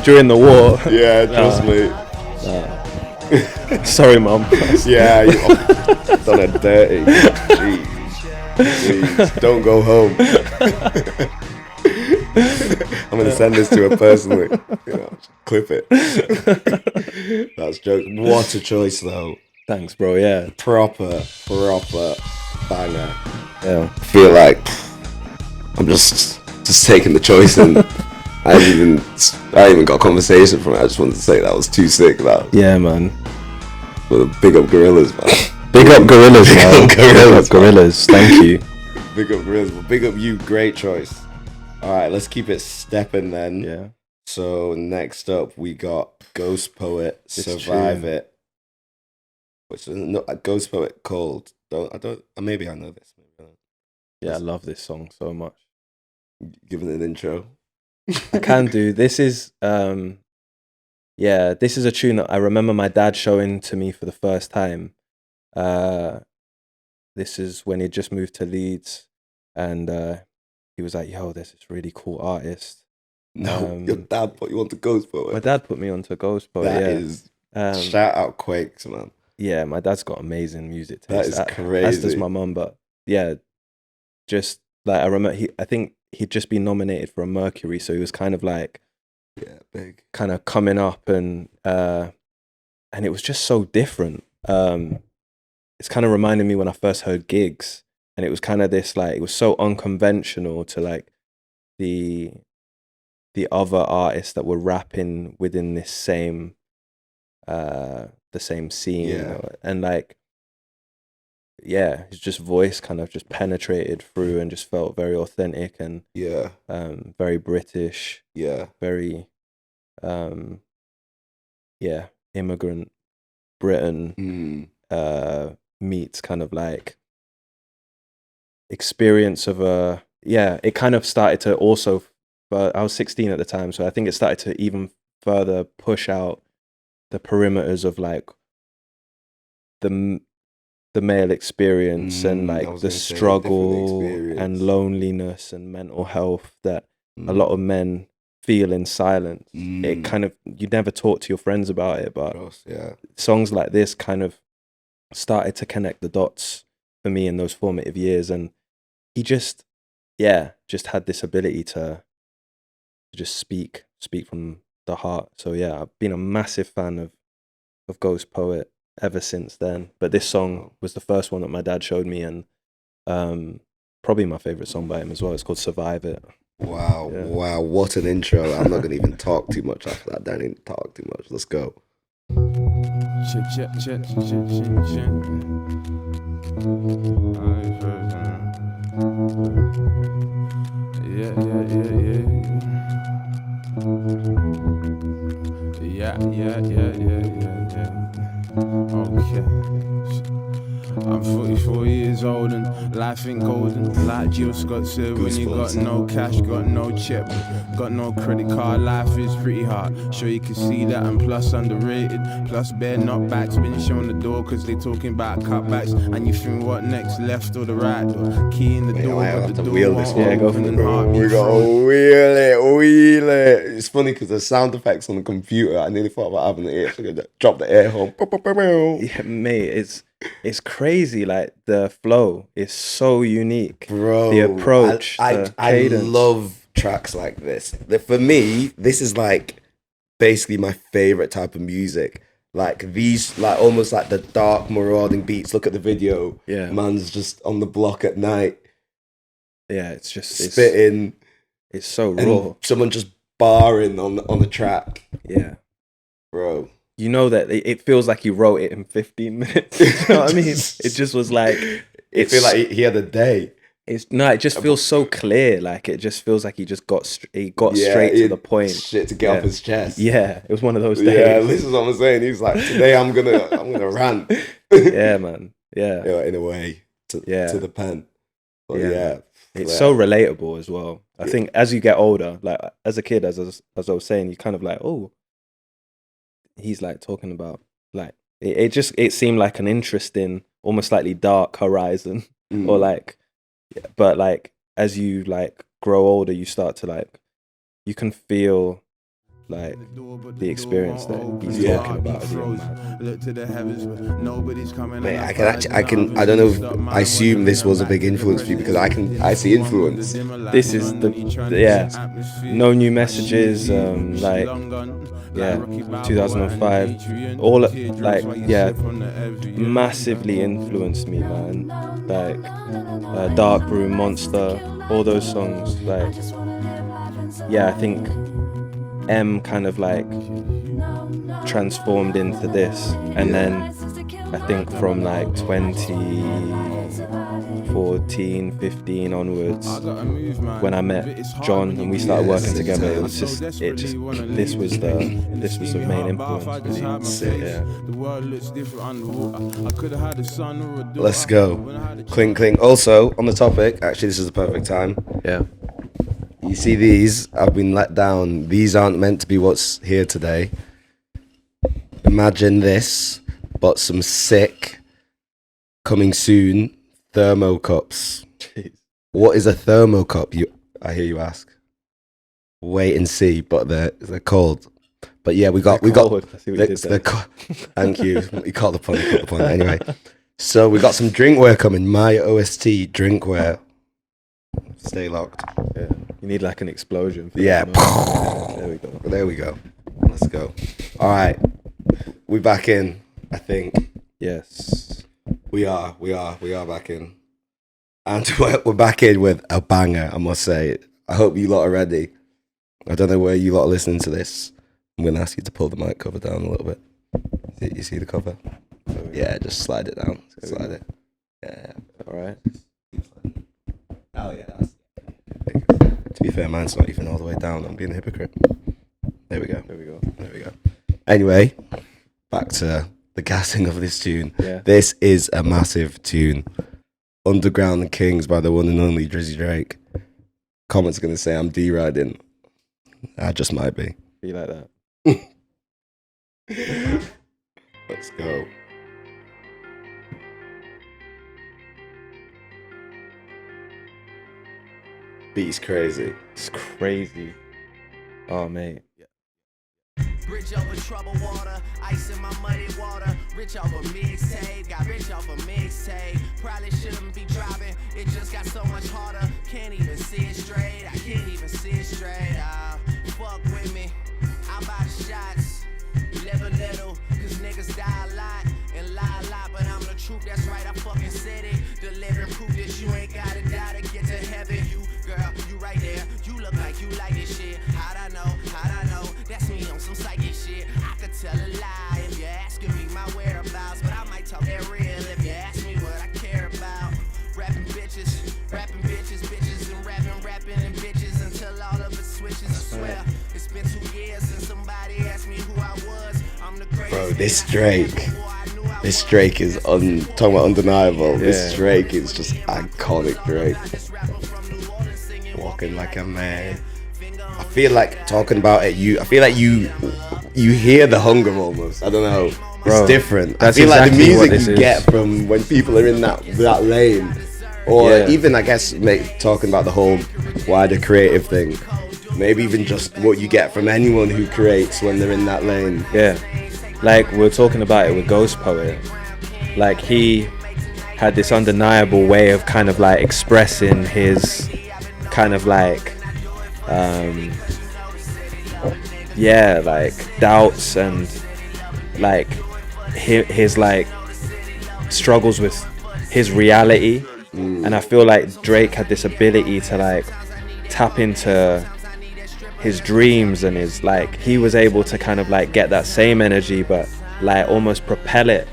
during the war. Yeah, trust me. Sorry, mum. Yeah, you've done it dirty. Jeez. Please, don't go home. I'm gonna send this to her personally. Clip it. That's joke. What a choice, though. Thanks, bro. Yeah. Proper banger. Yeah. I feel like I'm just taking the choice, and I ain't even got a conversation from it. I just wanted to say that was too sick. That. Yeah, man. But big up Gorillaz, man. Big up Gorillaz, man. Big up Gorillaz. Thank you. Big up Gorillaz. Well, big up you. Great choice. All right, let's keep it stepping then. Yeah. So next up, we got Ghost Poet, Survive It. Which is a Ghost Poet called. Maybe I know this. Maybe I don't. Yeah, I love this song so much. Giving it an intro. I can do. This is this is a tune that I remember my dad showing to me for the first time. This is when he just moved to Leeds, and he was like, "Yo, there's this really cool artist." No, your dad put you onto Ghost Poet. My dad put me onto Ghost Poet. That yeah. is shout out Quakes, man. Yeah, my dad's got amazing music That taste. is crazy. As does my mum, but yeah, just like I remember, I think he'd just been nominated for a Mercury, so he was kind of like, big, kind of coming up, and it was just so different. It's kind of reminding me when I first heard Gigs, and it was kind of this like, it was so unconventional to like the other artists that were rapping within this same the same scene, you know? And like his just voice kind of just penetrated through and just felt very authentic and very British, very immigrant Britain meets kind of like experience of it kind of started to also, but I was 16 at the time, so I think it started to even further push out the perimeters of like the male experience and like the struggle and loneliness and mental health that a lot of men feel in silence. It kind of, you never talk to your friends about it, but songs like this kind of started to connect the dots for me in those formative years. And he just had this ability to just speak from the heart. So yeah, I've been a massive fan of Ghost Poet ever since then. But this song was the first one that my dad showed me, and probably my favorite song by him as well. It's called Survive It. Wow, wow, what an intro. I'm not going to even talk too much after that. Don't even talk too much. Let's go. Okay. I'm 44 years old and life ain't golden. Like Jill Scott said, when you got no cash, got no check, got no credit card, life is pretty hard. Sure you can see that, and plus underrated. Plus bare knockbacks, been shown the door cause they talking about cutbacks. And you think what next, left or the right door? Key in the door, but the door won't open and heartbeat. We gotta wheel it. It's funny because the sound effects on the computer, I nearly thought about having the drop the air home. Yeah, mate, it's crazy. Like the flow is so unique, bro. The approach, I love tracks like this. For me, this is like basically my favorite type of music. Like these, like almost like the dark, marauding beats. Look at the video. Yeah, man's just on the block at night. Yeah, it's just spitting. It's so raw. Someone just barring on the track. Yeah, bro. You know that it feels like he wrote it in 15 minutes. You know what I mean? It just was like, it feels like he had a day. It just feels so clear. Like it just feels like he just got straight to the point. Shit to get off his chest. Yeah, it was one of those days. Yeah, this is what I'm saying. He's like, today I'm gonna rant. Yeah, man. Yeah. In a way, to the pen. But it's so relatable as well. I think as you get older, like as a kid, as I was saying, you kind of like, oh, he's like talking about like it seemed like an interesting, almost slightly dark horizon, or like, but like as you like grow older, you start to like, you can feel like the experience that he's talking about as a young man. Look to the heavens, but nobody's coming. Mate, I don't know if, I assume this was a big influence for you because I see influence. This is no new messages, 2005, all massively influenced me, man. Like Dark Room, Monster, all those songs, I think M kind of transformed into this, and then I think from 2014, 15 onwards, when I met John and we started working together, this was the main influence. Let's go. Clink clink. Also on the topic, actually this is the perfect time. Yeah. You see these, I've been let down. These aren't meant to be what's here today. Imagine this, but some sick, coming soon, thermo cups. Jeez. What is a thermo cup? I hear you ask. Wait and see, but they're cold. But yeah, we got. I see what you did there. Thank you. You caught the point. Anyway, so we got some drinkware coming. My OST drinkware. Stay locked. Yeah. You need an explosion. Yeah. There we go. There we go. Let's go. All right. We're back in, I think. Yes. We are back in. And we're back in with a banger, I must say. I hope you lot are ready. I don't know where you lot are listening to this. I'm going to ask you to pull the mic cover down a little bit. You see the cover? Yeah, just slide it down. Slide it. Yeah. All right. Oh, yeah. To be fair, mine's not even all the way down. I'm being a hypocrite. There we go. Anyway, back to the gassing of this tune. Yeah. This is a massive tune. Underground Kings by the one and only Drizzy Drake. Comments are going to say I'm D-riding. I just might be. Be like that. Let's go. Beat's crazy. It's crazy. Oh, mate. Rich over troubled water, ice in my muddy water. Rich over mixtape, got rich off a mixtape. Probably shouldn't be driving, it just got so much harder. Can't even see it straight, I can't even see it straight. Fuck with me, I buy the shots. Live a little, cause niggas die a lot and lie a lot. But I'm the truth, that's right, I fucking said it. Delivering proof that you ain't gotta die to get to heaven. You, girl, you right there, you look like you like this shit. How'd I know? That's me on some psychic shit. I could tell a lie if you're asking me my whereabouts, but I might talk that real if you ask me what I care about. Rapping bitches, and rapping and bitches until all of it switches. I swear, it's been 2 years since somebody asked me who I was. I'm the greatest. Bro, this Drake is talking about undeniable. Yeah. This Drake is just iconic Drake. Walking like a man. I feel like talking about it, I feel like you hear the hunger almost. I don't know. Bro, it's different. I that's feel like the exactly what music this you is. get from when people are in that lane. Or Yeah. even, I guess, talking about the whole wider creative thing. Maybe even just what you get from anyone who creates when they're in that lane. Yeah. Like, we were talking about it with Ghost Poet. Like, he had this undeniable way of kind of expressing his kind of doubts and his struggles with his reality. And I feel like Drake had this ability to tap into his dreams, and he was able to kind of get that same energy but almost propel it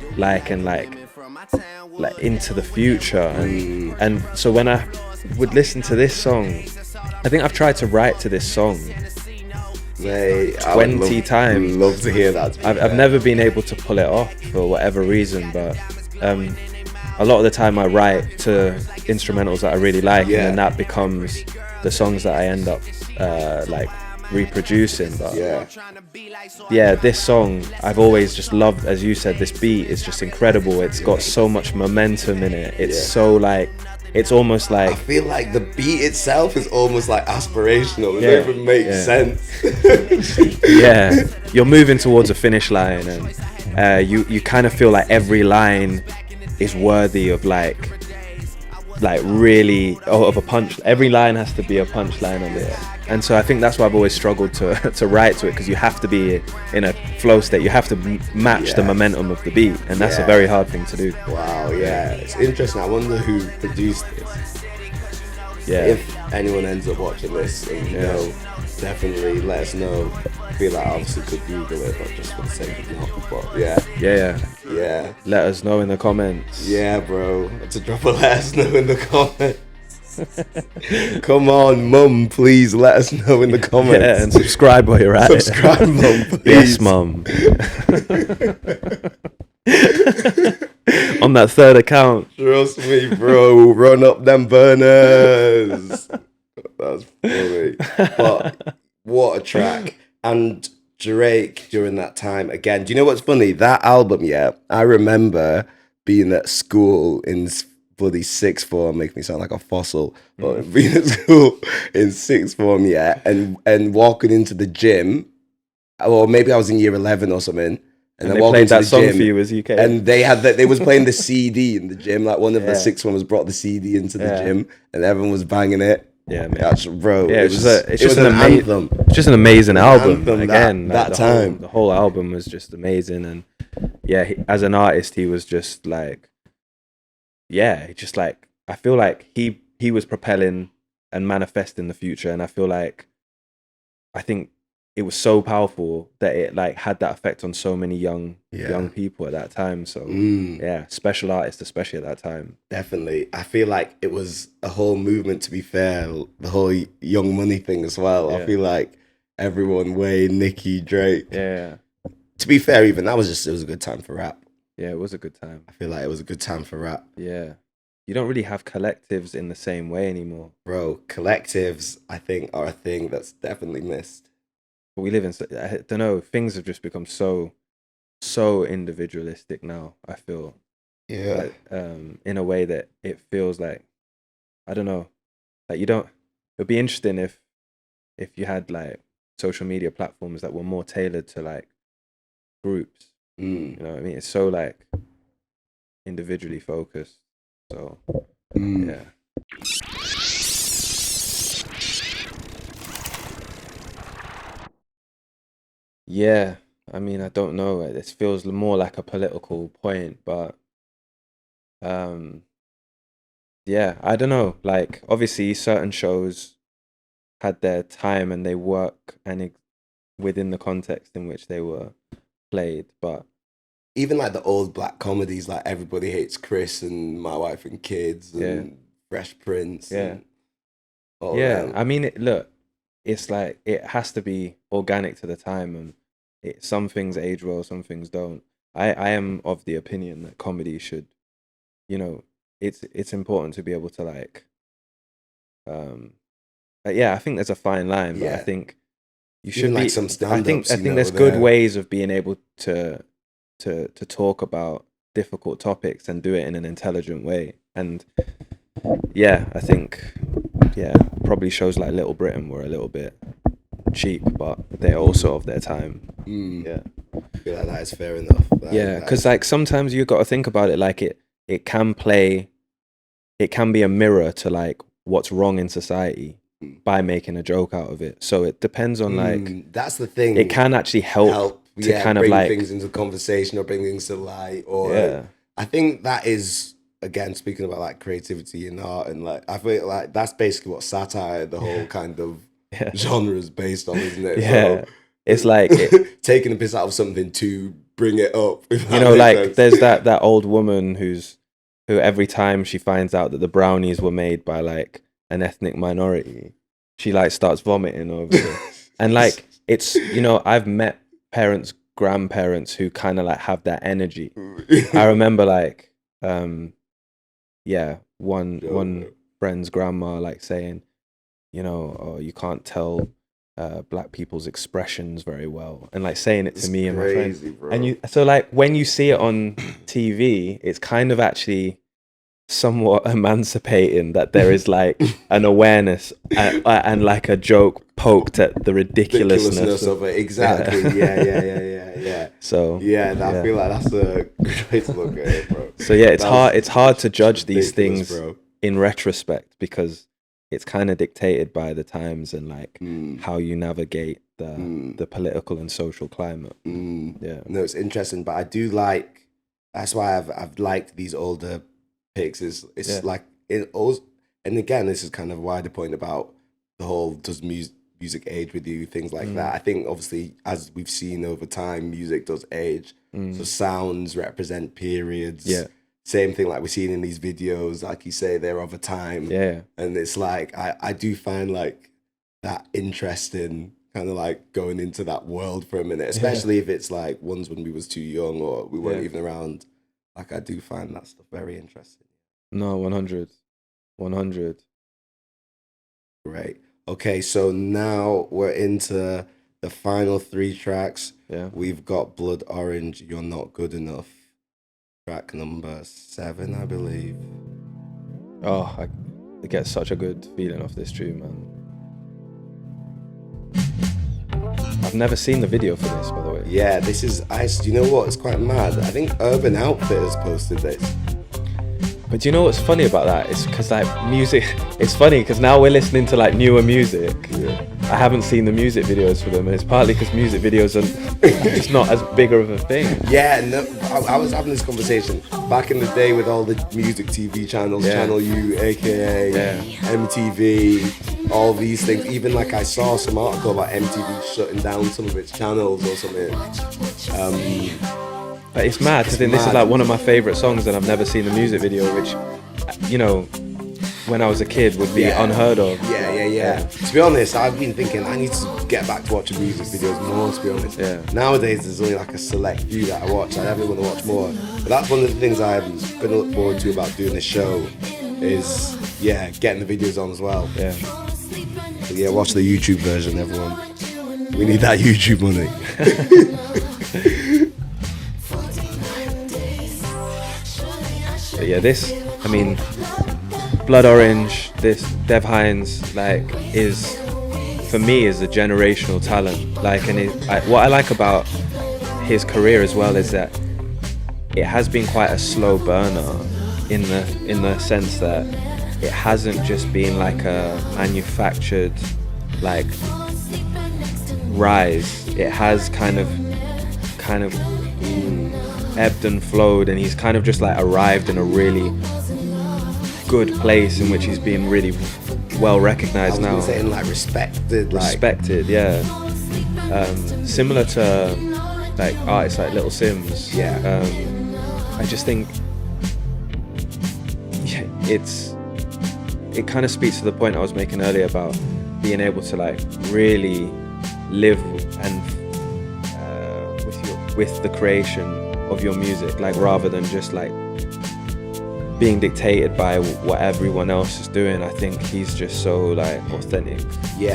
into the future. And so when I would listen to this song, I think I've tried to write to this song 20 times. Love to hear that. I've never been able to pull it off for whatever reason, but a lot of the time I write to instrumentals that I really like, and then that becomes the songs that I end up reproducing. But Yeah. this song I've always just loved. As you said, this beat is just incredible. It's got so much momentum in it. It's so like, it's almost I like, feel like the beat itself is almost like aspirational. It Yeah, don't even make yeah. sense. yeah, you're moving towards a finish line, and you kind of feel like every line is worthy of like really of a punch. Every line has to be a punchline on it, and so I think that's why I've always struggled to write to it, because you have to be in a flow state. You have to match the Yeah. momentum of the beat, and that's a Yeah. very hard thing to do. Wow, yeah, it's interesting. I wonder who produced this. Yeah, If anyone ends up watching this and you know, definitely let us know. I feel like I obviously could Google it, but just for the sake of not. But yeah. Let us know in the comments. Yeah, bro. To drop a let us know in the comments. Come on, mum, please let us know in the comments. Yeah, and subscribe while you're at Subscribe, it. mum, please. Yes, mum. On that third account. Trust me, bro. Run up them burners. That's funny. But what a track. And Drake during that time, again, do you know what's funny? That album, yeah, I remember being at school in bloody sixth form, make me sound like a fossil, but being at school in sixth form, yeah, and walking into the gym, or maybe I was in year 11 or something, And then they walking played into that the song gym, for you as you came. and they was playing the CD in the gym. Like one of the Yeah. sixth formers brought the CD into the Yeah. gym, and everyone was banging it. Yeah, man. That's, bro. Yeah, it it's was, just it was an anthem. It's just an amazing album. anthem Again, that the time. the whole album was just amazing, and yeah, as an artist, he was just like, just like, I feel like he was propelling and manifesting the future, and I think it was so powerful that it like had that effect on so many young people at that time. So yeah, special artist, especially at that time. Definitely. I feel like it was a whole movement, to be fair, the whole Young Money thing as well. Yeah. I feel like everyone, Wayne, Nicki, Drake. Yeah, To be fair, even that was it was a good time for rap. yeah, it was a good time. I feel like it was a good time for rap. Yeah, you don't really have collectives in the same way anymore. Bro, collectives, I think, are a thing that's definitely missed. But we live in, I don't know, things have just become so individualistic now, I feel. Yeah. Like, in a way that it feels like, I don't know, like it'd be interesting if you had like social media platforms that were more tailored to like groups. You know what I mean? It's so like individually focused. So yeah. Yeah, I mean, I don't know. This feels more like a political point, but yeah, I don't know. Like, obviously, certain shows had their time and they work within the context in which they were played, but Even like the old black comedies, like Everybody Hates Chris and My Wife and Kids and Fresh Prince. Yeah. And all yeah, them. I mean, look, it's like it has to be organic to the time, and some things age well, some things don't. I am of the opinion that comedy should, it's important to be able to like, I think there's a fine line, but I Yeah. think you Even should like be. some I stand-ups, think you know, there's good they're- ways of being able to talk about difficult topics and do it in an intelligent way, and yeah, I think probably shows like Little Britain were a little bit cheap, but they're also of their time. Yeah. I feel like that is fair enough. Yeah, because like sometimes you got to think about it like it can be a mirror to like what's wrong in society by making a joke out of it. So it depends on like that's the thing. it can actually help to kind of bring like things into conversation or bring things to light. Or Yeah. I think that is, again, speaking about like creativity and art, and like I feel like that's basically what satire, the whole kind of genre is based on, isn't it? Yeah. So, It's like taking a piss out of something to bring it up. if you that know, makes like sense. there's that old woman who every time she finds out that the brownies were made by like an ethnic minority, she like starts vomiting over it. And like it's I've met grandparents who kind of like have that energy. I remember like one friend's grandma like saying, oh, you can't tell black people's expressions very well, and like saying it to me and my crazy, friends. bro. And so like when you see it on TV, it's kind of actually somewhat emancipating that there is like an awareness and like a joke poked at the ridiculousness of it. Exactly. Yeah. So I feel like that's a good way to look at it, bro. So yeah, it's hard to judge these ridiculous, things bro. in retrospect because it's kind of dictated by the times and like how you navigate the political and social climate. Yeah. No, it's interesting, but I do like. That's why I've liked these older picks. It's like it always, and again, this is kind of a wider point about the whole does music age with you, things like that. I think obviously as we've seen over time, music does age. So sounds represent periods. Yeah. Same thing like we're seeing in these videos, like you say, they're of a time. Yeah. And it's like I do find like that interesting, kind of like going into that world for a minute, especially if it's like ones when we was too young or we weren't even around. Like I do find that stuff very interesting. No, 100. Great. Okay, so now we're into the final 3 tracks. Yeah. We've got Blood Orange, You're Not Good Enough. Track number 7, I believe. Oh, I get such a good feeling off this tune, man. I've never seen the video for this, by the way. Yeah, this is ice. You know what? It's quite mad. I think Urban Outfitters posted this. But do you know what's funny about that? It's because like music, it's funny because now we're listening to like newer music. Yeah. I haven't seen the music videos for them, and it's partly because music videos are just not as big of a thing. Yeah, no, I was having this conversation back in the day with all the music TV channels, Channel U, AKA, MTV, all these things. Even like I saw some article about MTV shutting down some of its channels or something. But it's mad because this is like one of my favorite songs, and I've never seen the music video, which, you know, when I was a kid would be unheard of. Yeah. To be honest, I've been thinking I need to get back to watching music videos more, to be honest. Yeah. Nowadays, there's only like a select few that I watch. I definitely want to watch more. But that's one of the things I'm going to look forward to about doing this show is, getting the videos on as well. Yeah. So watch the YouTube version, everyone. We need that YouTube money. But yeah, this, I mean, Blood Orange, this Dev Hynes, like, is, for me, is a generational talent. Like, and what I like about his career as well is that it has been quite a slow burner in the sense that it hasn't just been like a manufactured, like, rise. It has kind of ebbed and flowed, and he's kind of just like arrived in a really good place in which he's been really well recognized now. Saying like respected, yeah. Similar to like artists like Little Sims. Yeah. I just think it kind of speaks to the point I was making earlier about being able to like really live and with the creation of your music, like rather than just like being dictated by what everyone else is doing. I think he's just so like authentic to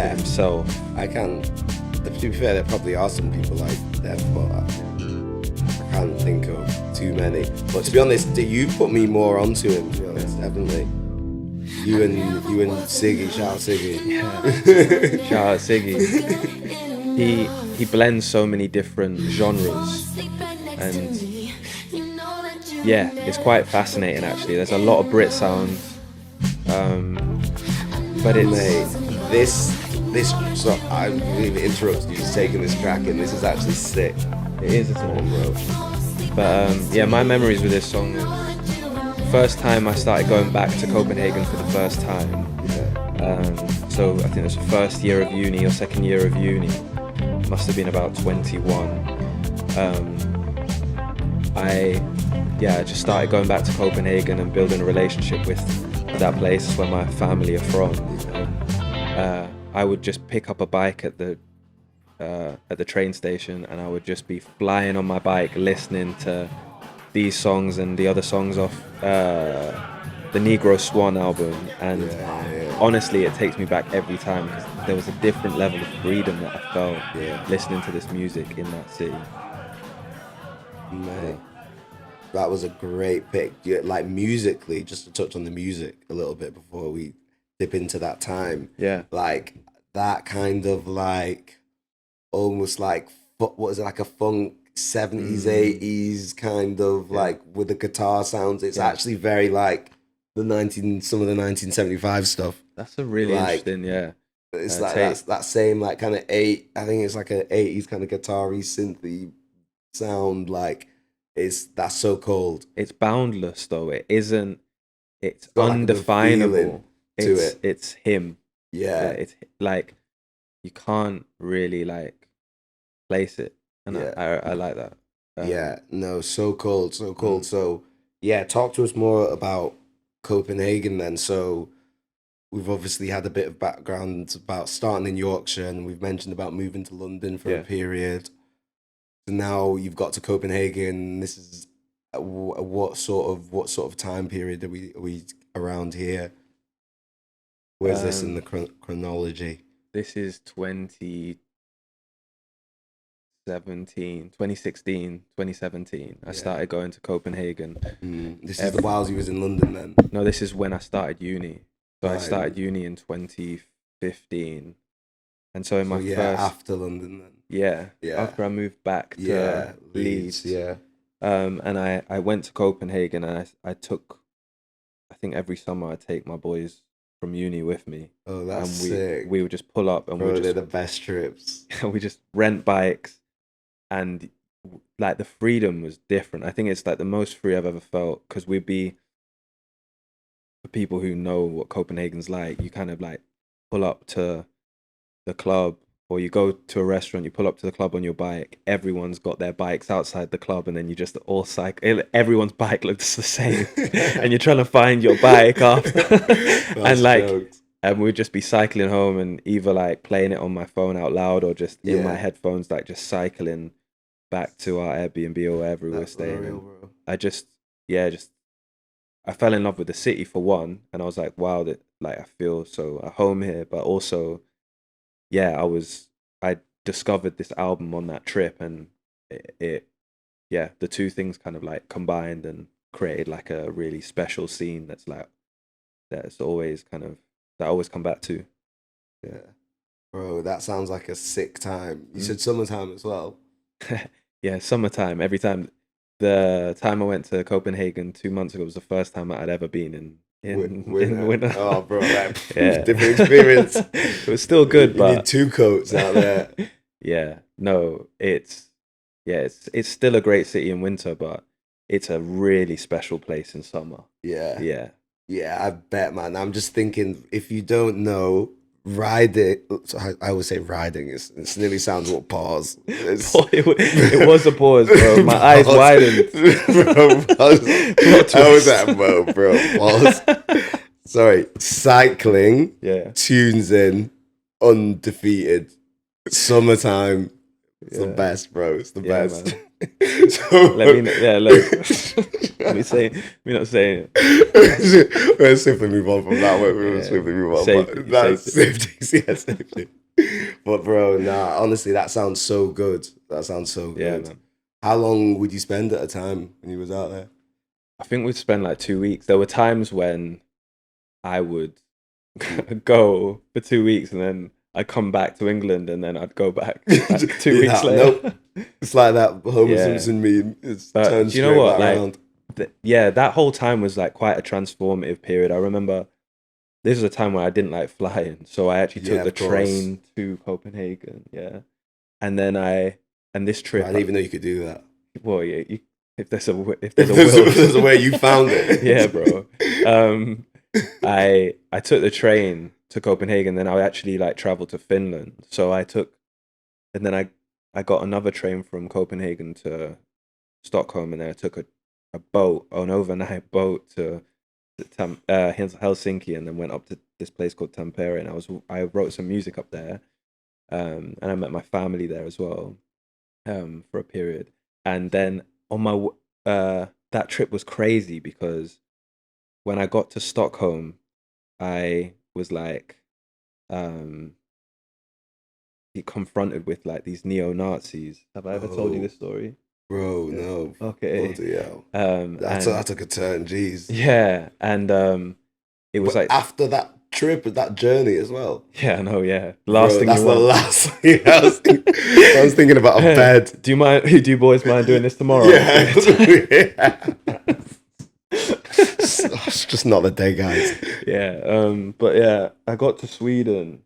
himself. To be fair, there probably are some people like that, but I can't think of too many. But to be honest, you put me more onto him, to be honest, definitely. You and Siggy, shout out Siggy. Yeah. Shout out Siggy. He blends so many different genres, and it's quite fascinating actually. There's a lot of Brit sound, but it's so I really interrupt you just taking this track in. This is actually sick. It is, isn't it, bro? But my memories with this song is first time I started going back to Copenhagen for the first time. So I think it was the first year of uni or second year of uni. Must have been about 21. I just started going back to Copenhagen and building a relationship with that place where my family are from. I would just pick up a bike at the train station, and I would just be flying on my bike listening to these songs and the other songs off the Negro Swan album, and honestly, it takes me back every time because there was a different level of freedom that I felt listening to this music in that city. Mate, that was a great pick. Like musically, just to touch on the music a little bit before we dip into that time. Yeah. Like that kind of like almost like what is it, like a funk 70s 80s kind of like with the guitar sounds. It's actually very like some of the 1975 stuff. That's a really Like, interesting, yeah. It's like tape. that same like kind of I think it's like an 80s kind of guitar-y synthy sound. Like that's so cold. It's boundless though. It isn't. It's got, like, a good undefinable. feeling to it. It's him. Yeah. It's like you can't really like place it, and I like that. Yeah, no, so cold. So yeah, talk to us more about Copenhagen then. So we've obviously had a bit of background about starting in Yorkshire, and we've mentioned about moving to London for a period. So now you've got to Copenhagen. This is what sort of time period are we around here? Where's this in the chronology? This is 2016, 2017. I started going to Copenhagen. This is while you was in London then? No, this is when I started uni. So I started uni in 2015. And so in my first... after London then? Yeah. After I moved back to Leeds. Yeah. And I went to Copenhagen, and I took... I think every summer I take my boys from uni with me. Oh, that's sick. We would just pull up and they're the best trips. we just rent bikes, and like the freedom was different. I think it's like the most free I've ever felt, because we'd be, for people who know what Copenhagen's like, you kind of like pull up to the club, or you go to a restaurant, you pull up to the club on your bike, everyone's got their bikes outside the club, and then you just all cycle. Everyone's bike looks the same, and you're trying to find your bike after. And like, jokes. and we'd just be cycling home, and either like playing it on my phone out loud, or just in my headphones, like just cycling back to our Airbnb or wherever we were staying. Bro. I fell in love with the city for one, and I was like, wow, that like I feel so at home here. But also, I discovered this album on that trip, and the two things kind of like combined and created like a really special scene that's always kind of, that I always come back to. Yeah. Bro, that sounds like a sick time. You said summertime as well. Yeah, summertime. Every time. The time I went to Copenhagen 2 months ago was the first time I'd ever been in winter. Oh, bro, different experience. It was still good, you but need 2 coats out there. It's still a great city in winter, but it's a really special place in summer. Yeah, I bet, man. I'm just thinking, if you don't know, riding. I always say riding. It nearly sounds what pause. It was a pause, bro. My eyes widened. Bro, I was at bro. Pause. Sorry, cycling. Yeah. Tunes in, undefeated. Summertime. It's the best, bro. It's the best. We're not saying it. We're simply move on from that one. We're simply move on. Safety. But bro, honestly, that sounds so good. Yeah, man. How long would you spend at a time when you was out there? I think we'd spend like 2 weeks. There were times when I would go for 2 weeks, and then I'd come back to England, and then I'd go back like 2 weeks later. Nope. It's like that Homer Simpson meme. It's turned straight back around. That whole time was like quite a transformative period. I remember this was a time where I didn't like flying, so I actually took the train to Copenhagen. Yeah, and then this trip. I didn't even know you could do that. Well, yeah, if there's a will, there's a way you found it. Yeah, bro. I took the train to Copenhagen, then I actually like traveled to Finland. So I I got another train from Copenhagen to Stockholm, and then I took an overnight boat to Helsinki, and then went up to this place called Tampere, and I wrote some music up there, and I met my family there as well, for a period. And then on my that trip was crazy, because when I got to Stockholm, I was like, he confronted with like these neo-Nazis. Have I ever told you Oh. this story? Bro, no. Okay. Bloody hell. And That took a turn, jeez. yeah, and it was But like after that trip, that journey as well. yeah, I know, yeah. Last Bro, thing that's you the want. last thing I was thinking about a bed. Do you boys mind doing this tomorrow? Yeah. It's just not the day, guys. Yeah, but yeah, I got to Sweden.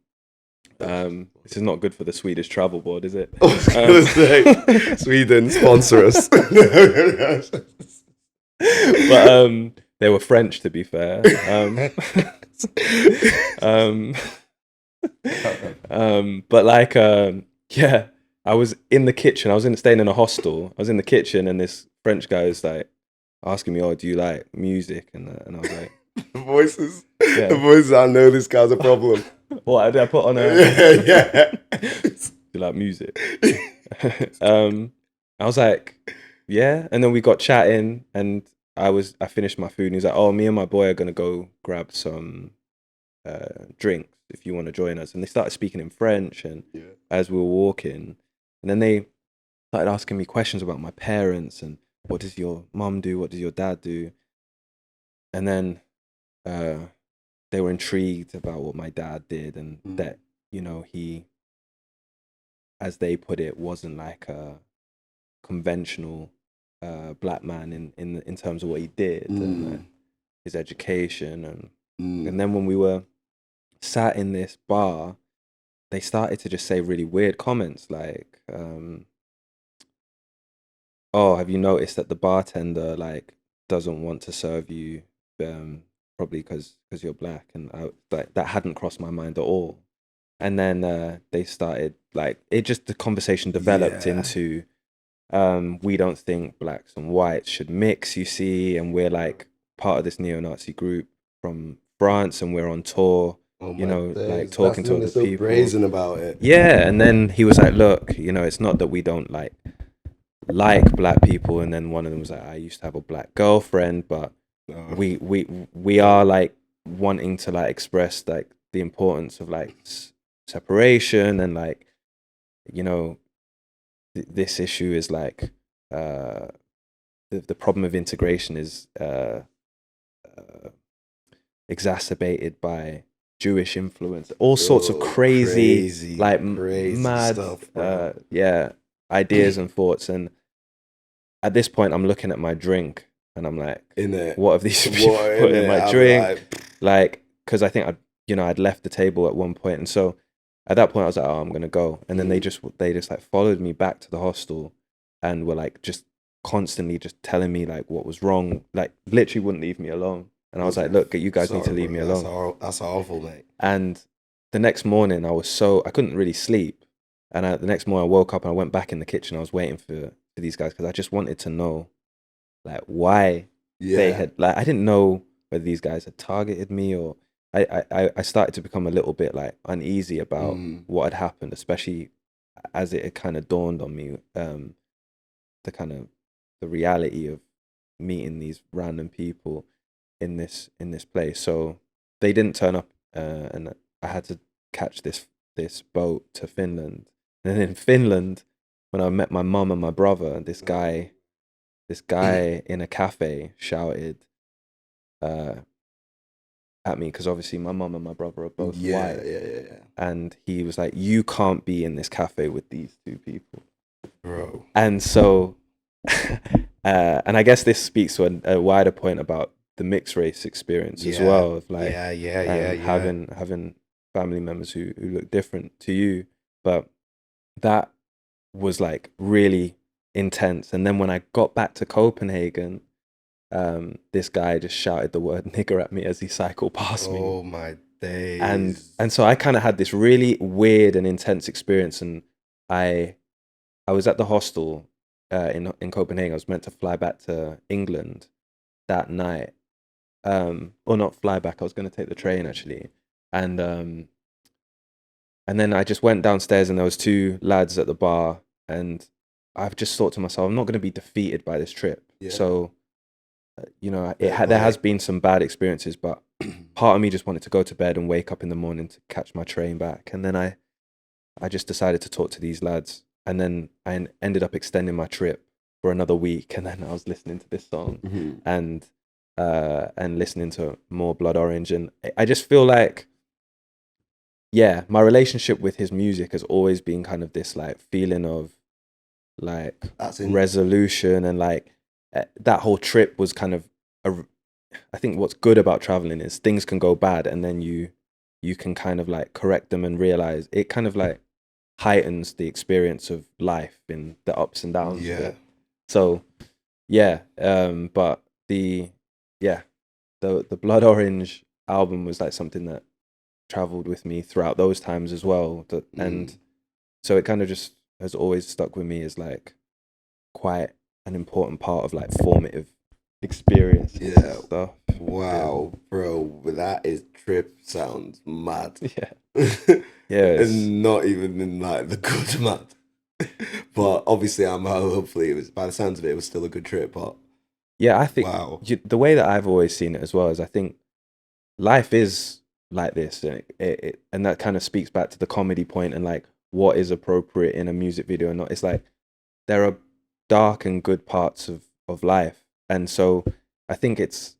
This is not good for the Swedish travel board, is it? I was gonna say, Sweden, sponsor us. But they were French, to be fair. But like, yeah, I was in the kitchen. I was staying in a hostel. I was in the kitchen, and this French guy was like asking me, "Oh, do you like music?" And I was like, The voices. Yeah. The voices. I know this guy's a problem. "What did I put on a?" Yeah. Do you like music? I was like, yeah. And then we got chatting, and I finished my food, and he's like, "Oh, me and my boy are gonna go grab some drinks if you want to join us." And they started speaking in French, and as we were walking, and then they started asking me questions about my parents and what does your mum do, what does your dad do, and then they were intrigued about what my dad did, and that he, as they put it, wasn't like a conventional black man in terms of what he did and his education, and then when we were sat in this bar, they started to just say really weird comments like, "Oh, have you noticed that the bartender like doesn't want to serve you, probably because you're black?" And that hadn't crossed my mind at all. And then they started like the conversation developed into, we don't think blacks and whites should mix, you see, and we're like part of this neo-Nazi group from France, and we're on tour. Like talking to other so people. brazen about it. Yeah, and then he was like, "Look, it's not that we don't like black people." And then one of them was like, "I used to have a black girlfriend, but we are like wanting to like express like the importance of like separation, and like this issue is like the problem of integration is exacerbated by Jewish influence, all sorts of crazy like mad stuff, ideas and thoughts." And at this point I'm looking at my drink and I'm like, what have these people put in my drink? Like, because I think I'd left the table at one point, and so at that point I was like, "Oh, I'm gonna go." And then they just like followed me back to the hostel and were like just constantly just telling me like what was wrong, like literally wouldn't leave me alone. And I was like, "Look, you guys need to leave me alone." That's awful, mate. And the next morning I couldn't really sleep. And the next morning I woke up and I went back in the kitchen. I was waiting for these guys because I just wanted to know like why they had, like, I didn't know whether these guys had targeted me, or I started to become a little bit like uneasy about what had happened, especially as it had kind of dawned on me, the reality of meeting these random people in this place. So they didn't turn up, and I had to catch this boat to Finland. And then in Finland, when I met my mum and my brother, this guy in a cafe shouted at me, because obviously my mum and my brother are both white. Yeah. And he was like, "You can't be in this cafe with these two people, Bro." And so, and I guess this speaks to a wider point about the mixed race experience as well, of like having family members who look different to you. But that was like really intense. And then when I got back to Copenhagen, this guy just shouted the word nigger at me as he cycled past me. Oh my days. And so I kind of had this really weird and intense experience. And I was at the hostel in Copenhagen. I was meant to fly back to England that night. Or not fly back, I was going to take the train actually. And then I just went downstairs and there was two lads at the bar, and I've just thought to myself, I'm not going to be defeated by this trip. So you know, Yeah, there has right. been some bad experiences, but part of me just wanted to go to bed and wake up in the morning to catch my train back. And then I just decided to talk to these lads, and then I ended up extending my trip for another week. And then I was listening to this song Mhm. and listening to more Blood Orange, and I just feel like, yeah, my relationship with his music has always been kind of this like feeling of like That's in. resolution, and like that whole trip was kind of I think what's good about traveling is things can go bad, and then you can kind of like correct them and realize it kind of like heightens the experience of life in the ups and downs. Yeah. So yeah, but the Blood Orange album was like something that traveled with me throughout those times as well. And so it kind of just has always stuck with me as like quite an important part of like formative experience. Yeah. Stuff. Wow, bro, that is trip sounds mad. Yeah. Yeah. And not even in like the good mad. But obviously, hopefully it was, by the sounds of it, it was still a good trip. But Yeah, I think wow, the way that I've always seen it as well is I think life is like this, and and that kind of speaks back to the comedy point and like what is appropriate in a music video and not. It's like there are dark and good parts of life, and so I think it's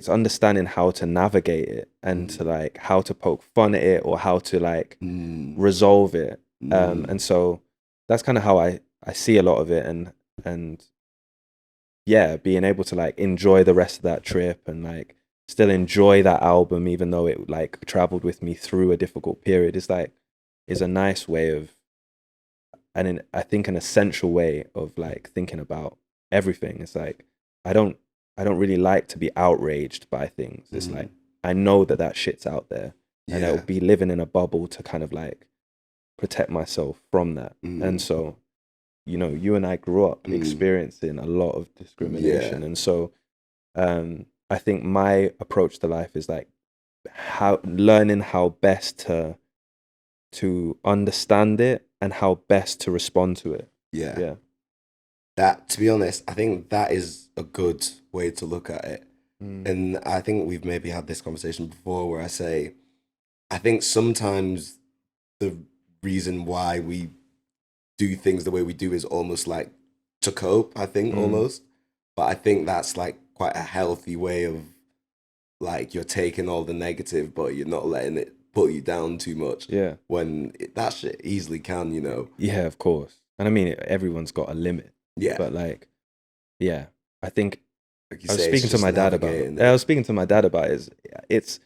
understanding how to navigate it and to like how to poke fun at it or how to like resolve it. And so that's kind of how I see a lot of it, and yeah, being able to like enjoy the rest of that trip and like still enjoy that album even though it like traveled with me through a difficult period is a nice way of, and I think an essential way of like thinking about everything. It's like I don't really like to be outraged by things. It's like I know that shit's out there, and I'll be living in a bubble to kind of like protect myself from that. And so, you know, you and I grew up experiencing a lot of discrimination, and so I think my approach to life is like learning how best to understand it and how best to respond to it. Yeah. That, to be honest, I think that is a good way to look at it. And I think we've maybe had this conversation before where I say, I think sometimes the reason why we do things the way we do is almost like to cope, I think, almost. But I think that's like quite a healthy way of like you're taking all the negative, but you're not letting it put you down too much. Yeah. When that shit easily can, you know. Yeah, of course. And I mean, everyone's got a limit. Yeah. But like, yeah, I think Like you I was say, it's speaking to just my dad about navigating it. I was speaking to my dad about it. It's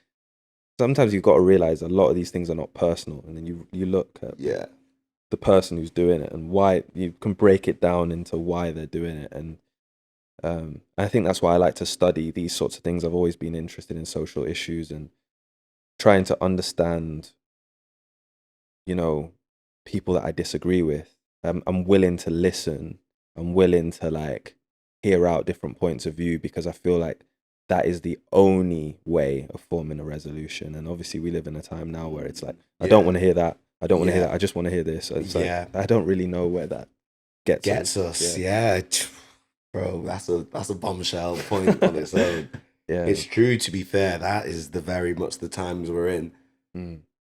sometimes you've got to realize a lot of these things are not personal, and then you look at the person who's doing it and why you can break it down into why they're doing it. And I think that's why I like to study these sorts of things. I've always been interested in social issues and trying to understand, you know, people that I disagree with. I'm willing to listen. I'm willing to like hear out different points of view because I feel like that is the only way of forming a resolution. And obviously we live in a time now where it's like, I don't want to hear that. I don't want to hear that. I just want to hear this. It's like, I don't really know where that gets us. Yeah. Bro, that's a bombshell point on its own. Yeah. It's true, to be fair. That is very much the times we're in.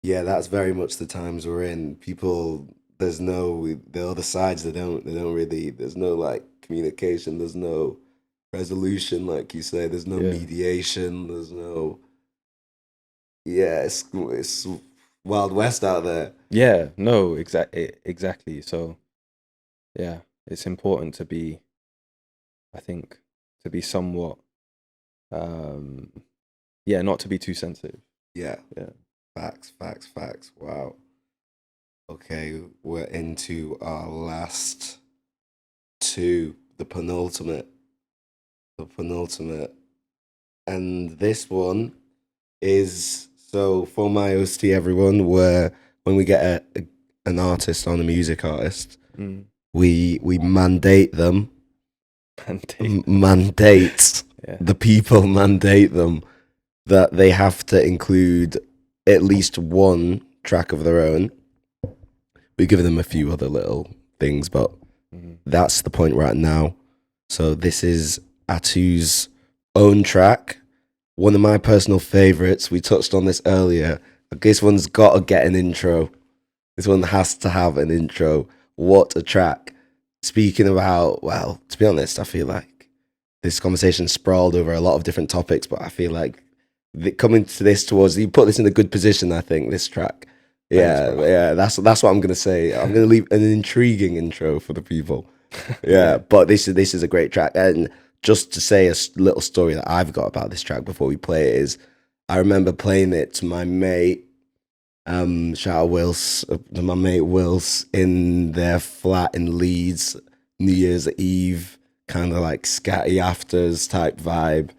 Yeah, that's very much the times we're in. People, there's the other sides, they don't really, there's no like communication, there's no resolution, like you say, there's no mediation, there's no, it's Wild West out there. Yeah, no, exactly. So yeah, it's important to be, I think, to be somewhat not to be too sensitive. Yeah. Facts. Wow. Okay, we're into our last two, the penultimate. And this one is, so for my OST, everyone, where when we get an artist on, a music artist, we mandate them. Mandate. The people mandate them that they have to include at least one track of their own. We give them a few other little things, but that's the point right now. So this is Atu's own track. One of my personal favorites. We touched on this earlier. This one's got to get an intro. This one has to have an intro. What a track. Speaking about, well, to be honest, I feel like this conversation sprawled over a lot of different topics, but I feel like coming to this towards, you put this in a good position, I think, this track. Yeah, that's what I'm going to say. I'm going to leave an intriguing intro for the people. Yeah, but this is a great track. And just to say a little story that I've got about this track before we play it is, I remember playing it to my mate, shout out Wills, my mate Wills, in their flat in Leeds, New Year's Eve, kind of like scatty afters type vibe,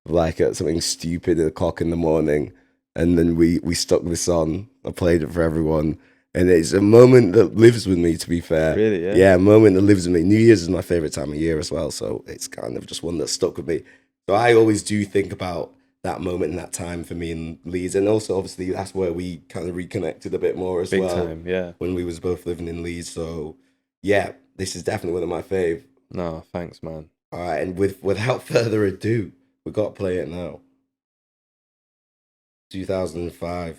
like something stupid at 1:00 in the morning. And then we stuck this on. I played it for everyone. And it's a moment that lives with me, to be fair. Really, yeah? Yeah, a moment that lives with me. New Year's is my favourite time of year as well, so it's kind of just one that stuck with me. So I always do think about that moment and that time for me in Leeds. And also, obviously, that's where we kind of reconnected a bit more as well. Big time, yeah. When we was both living in Leeds. So, yeah, this is definitely one of my fave. No, thanks, man. All right, and without further ado, we've got to play it now. 2005.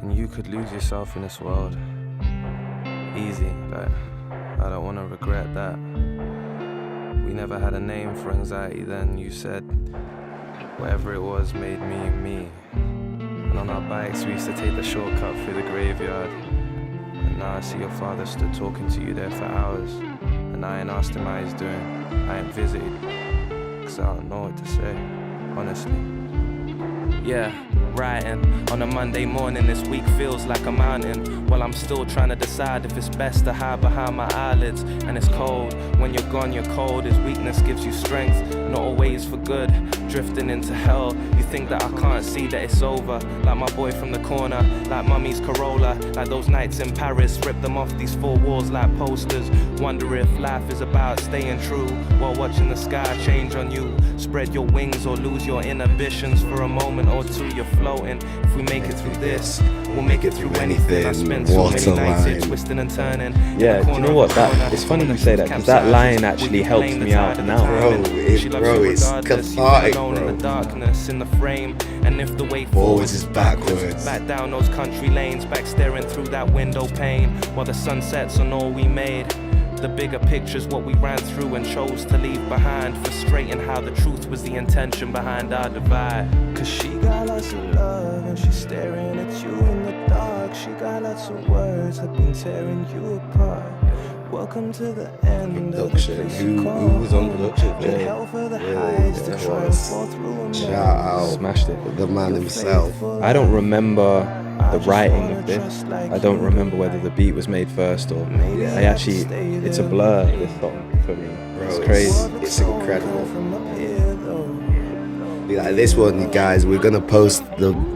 And you could lose yourself in this world. Easy, like, I don't want to regret that. We never had a name for anxiety then. You said whatever it was made me. And on our bikes we used to take the shortcut through the graveyard. And now I see your father stood talking to you there for hours. And I ain't asked him how he's doing. I ain't visited, cause I don't know what to say, honestly. Yeah, writing on a Monday morning, this week feels like a mountain. Well, I'm still trying to decide if it's best to hide behind my eyelids. And it's cold, when you're gone you're cold, as weakness gives you strength, not always for good, drifting into hell. You think that I can't see that it's over, like my boy from the corner, like mummy's Corolla, like those nights in Paris, rip them off these four walls like posters. Wonder if life is about staying true, while watching the sky change on you. Spread your wings or lose your inhibitions for a moment or two, you're floating. If we make it through this, we'll make it through anything. I spent so many nights here twisting and turning. Yeah, do you know what? It's funny you say that, because that line actually helps me out now. Bro, it's cathartic, bro. In the darkness, in the frame, and if the way Forwards is backwards. back down those country lanes, back staring through that window pane, while the sun sets on all we made. The bigger picture's what we ran through and chose to leave behind, frustrating how the truth was the intention behind our divide. Cause she got lots of love and she's staring at you in the dark. She got lots of words that been tearing you apart. Welcome to the end Production. of the place Who you call was on production? Been hell for the highs to try and fall through a Shout out Smashed it. the man himself. I don't remember the writing of this. I don't remember whether the beat was made first or I actually, it's a blur, this song for me. Bro, It's crazy. It's incredible. Like this one, you guys, we're gonna post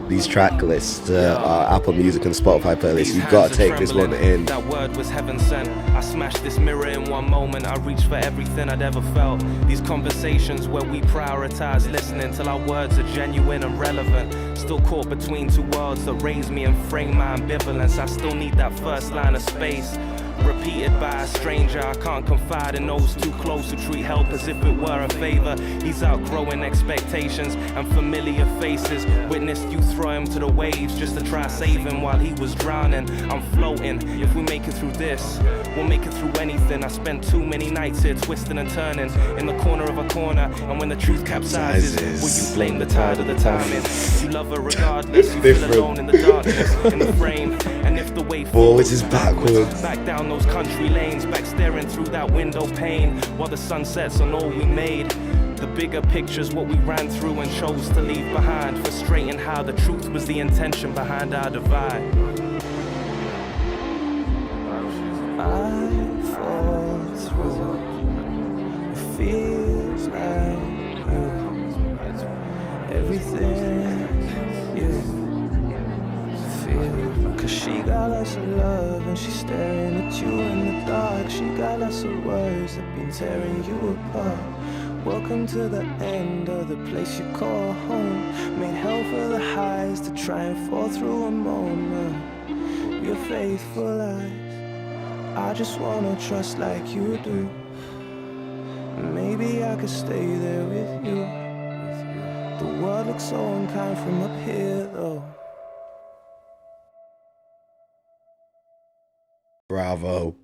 these track lists to our Apple Music and Spotify playlist. You've got to take this one in. That word was heaven sent. I smashed this mirror in one moment. I reached for everything I'd ever felt. These conversations where we prioritize listening till our words are genuine and relevant. Still caught between two worlds that raise me and frame my ambivalence. I still need that first line of space, repeated by a stranger. I can't confide in those too close who treat help as if it were a favor. He's outgrowing expectations and familiar faces. Witnessed you throw him to the waves just to try save him while he was drowning. I'm floating. If we make it through this, we'll make it through anything. I spent too many nights here twisting and turning in the corner of a corner. And when the truth capsizes, will you blame the tide of the timing? You love her regardless. You feel alone in the darkness, in the frame. And if the way Forwards is backwards. back down those country lanes, back staring through that window pane, while the sun sets on all we made. The bigger picture's what we ran through and chose to leave behind, frustrating how the truth was the intention behind our divide. I fall through, it feels like everything you feel. Cause she got lots of love and she's staring at you in the dark. She got lots of words that been tearing you apart. Welcome to the end of the place you call home. Made hell for the highs to try and fall through a moment. Your faithful eyes, I just wanna trust like you do. Maybe I could stay there with you. The world looks so unkind from up here though. Bravo.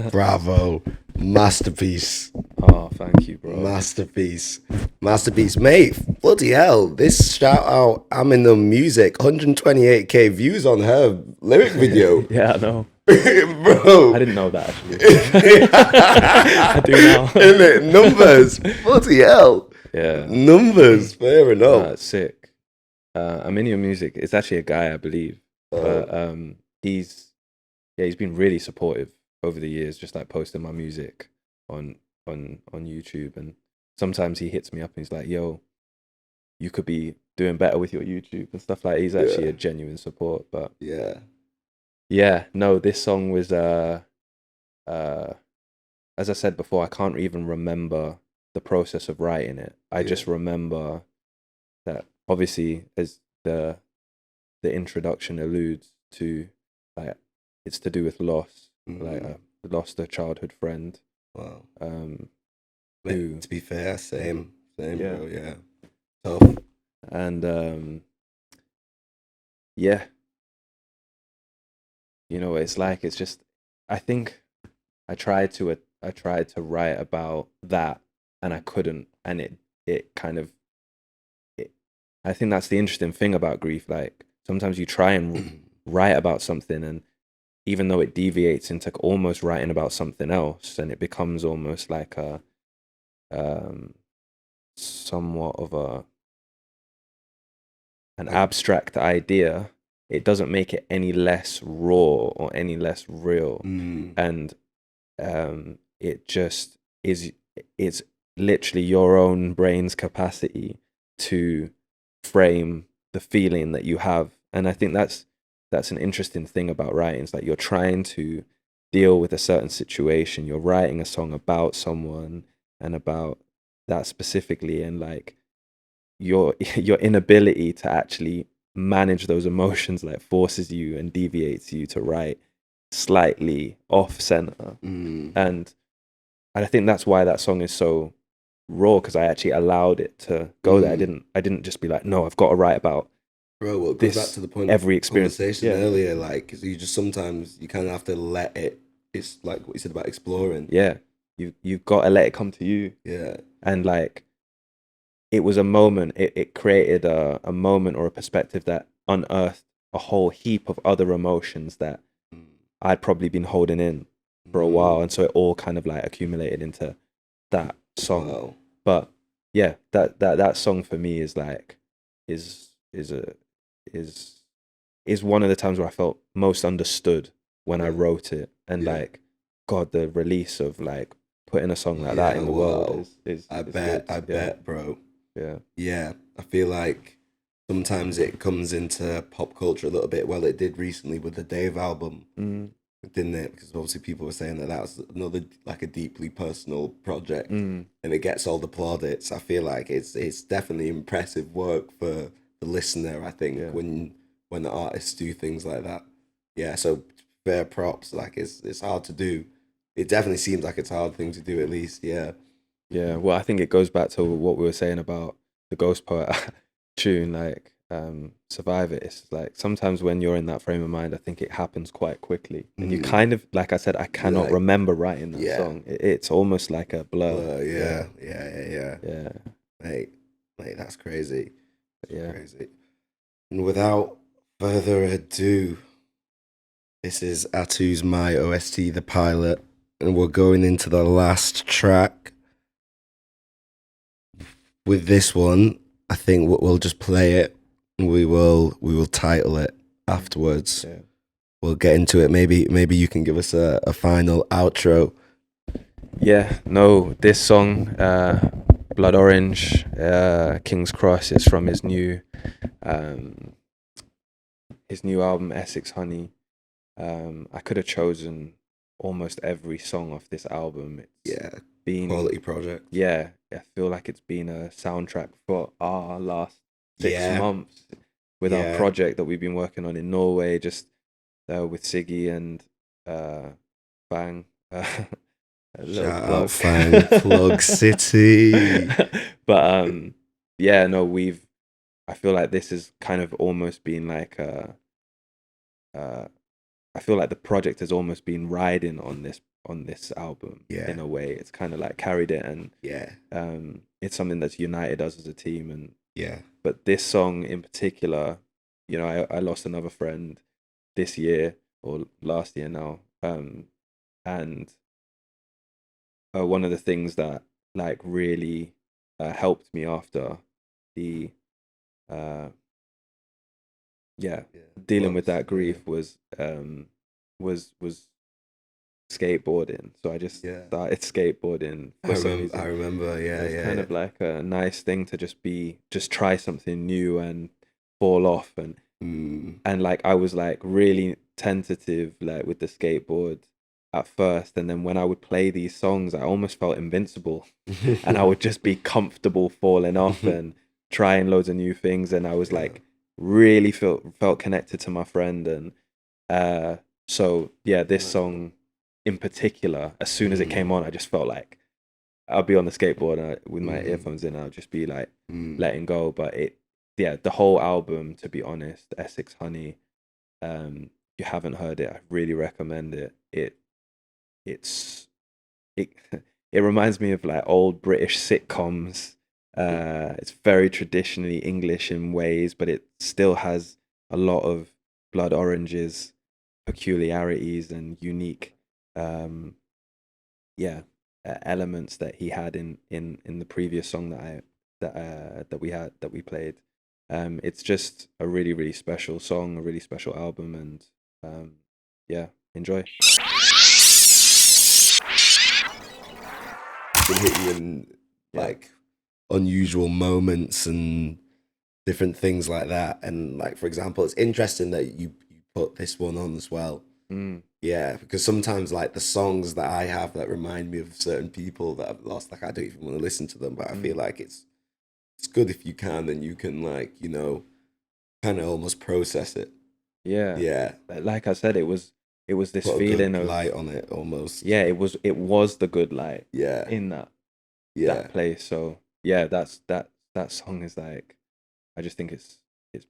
Bravo. Masterpiece. Oh, thank you, bro. Masterpiece. Masterpiece. Mate, bloody hell. This shout out, I'm in the music. 128k views on her lyric video. Yeah, I know. Bro. I didn't know that actually. I do now. Innit? Numbers. Bloody hell. Yeah. Numbers. Fair enough. It's sick. I'm in your music. It's actually a guy, I believe. But he's been really supportive over the years, just like posting my music on YouTube, and sometimes he hits me up and he's like, yo, you could be doing better with your YouTube and stuff like that. He's actually a genuine support. But yeah, no, this song was as I said before, I can't even remember the process of writing it. I just remember that obviously, as the introduction alludes to, like, it's to do with loss. Like lost a childhood friend. Wow. Who, to be fair, same, bro. Yeah. Tough. And yeah, you know what it's like. It's just, I think I tried to write about that, and I couldn't. And it kind of, I think that's the interesting thing about grief. Like, sometimes you try and write about something, and even though it deviates into almost writing about something else, and it becomes almost like a somewhat of an abstract idea, it doesn't make it any less raw or any less real. And it just is, it's literally your own brain's capacity to frame the feeling that you have. And I think that's an interesting thing about writing. It's like you're trying to deal with a certain situation, you're writing a song about someone and about that specifically, and like your inability to actually manage those emotions like forces you and deviates you to write slightly off center. And I think that's why that song is so raw, because I actually allowed it to go there. I didn't just be like, no, I've got to write about, bro, well, it goes back to the point every of experience conversation earlier, like, 'cause you just sometimes you kind of have to let it. It's like what you said about exploring. Yeah, you've got to let it come to you. Yeah, and like, it was a moment. It created a moment or a perspective that unearthed a whole heap of other emotions that I'd probably been holding in for a while, and so it all kind of like accumulated into that song. Wow. But yeah, that song for me is like is one of the times where I felt most understood when I wrote it, and like, God, the release of like putting a song like that in the world is I good. bet, bro. Yeah. I feel like sometimes it comes into pop culture a little bit. Well, it did recently with the Dave album, didn't it? Because obviously people were saying that was another, like, a deeply personal project, and it gets all the plaudits. I feel like it's definitely impressive work for the listener, I think, when the artists do things like that. Yeah, so fair props. Like, it's hard to do. It definitely seems like it's a hard thing to do, at least. Yeah. Well, I think it goes back to what we were saying about the Ghost Poet tune, like, Survive It. It's like sometimes when you're in that frame of mind, I think it happens quite quickly, and you kind of, like I said, I cannot remember writing that song. It's almost like a blur. Yeah. Mate, that's crazy. Yeah. Crazy. And without further ado, this is Atu's My OST, the pilot, and we're going into the last track. With this one, I think we'll just play it. We will title it afterwards. Yeah. We'll get into it. Maybe you can give us a final outro. Yeah, no, this song, Blood Orange, King's Cross, is from his new album, Essex Honey. I could have chosen almost every song off this album. been Quality project. yeah, I feel like it's been a soundtrack for our last 6 months with our Yeah. project that we've been working on in Norway, just with Siggy and Bang. A little Shout plug. out Fang Plug City. But yeah, no, I feel like this has kind of almost been like I feel like the project has almost been riding on this album in a way. It's kind of like carried it, and it's something that's united us as a team. And but this song in particular, you know, I lost another friend this year or last year now, and one of the things that like really helped me after the dealing with that grief was skateboarding. So I just started skateboarding for some reason. I remember, It's kind of like a nice thing to just try something new and fall off, and like I was like really tentative like with the skateboard at first, and then when I would play these songs I almost felt invincible and I would just be comfortable falling off and trying loads of new things, and I was like really felt connected to my friend. And so yeah, this song in particular, as soon as it came on, I just felt like I'll be on the skateboard with my earphones in, and I'll just be like letting go. But the whole album, to be honest, Essex Honey, if you haven't heard it, I really recommend it. It reminds me of like old British sitcoms. It's very traditionally English in ways, but it still has a lot of Blood Orange's peculiarities and unique elements that he had in the previous song that we played. It's just a really, really special song, a really special album, and enjoy. Can hit you in like unusual moments and different things like that. And like, for example, it's interesting that you put this one on as well. Yeah, because sometimes like the songs that I have that remind me of certain people that I've lost, like I don't even want to listen to them, but I feel like it's good if you can, then you can like, you know, kind of almost process it. Yeah. Like I said, it was this Put a feeling good of light on it almost. Yeah, it was the good light. Yeah. In that place. So yeah, that song is like, I just think it's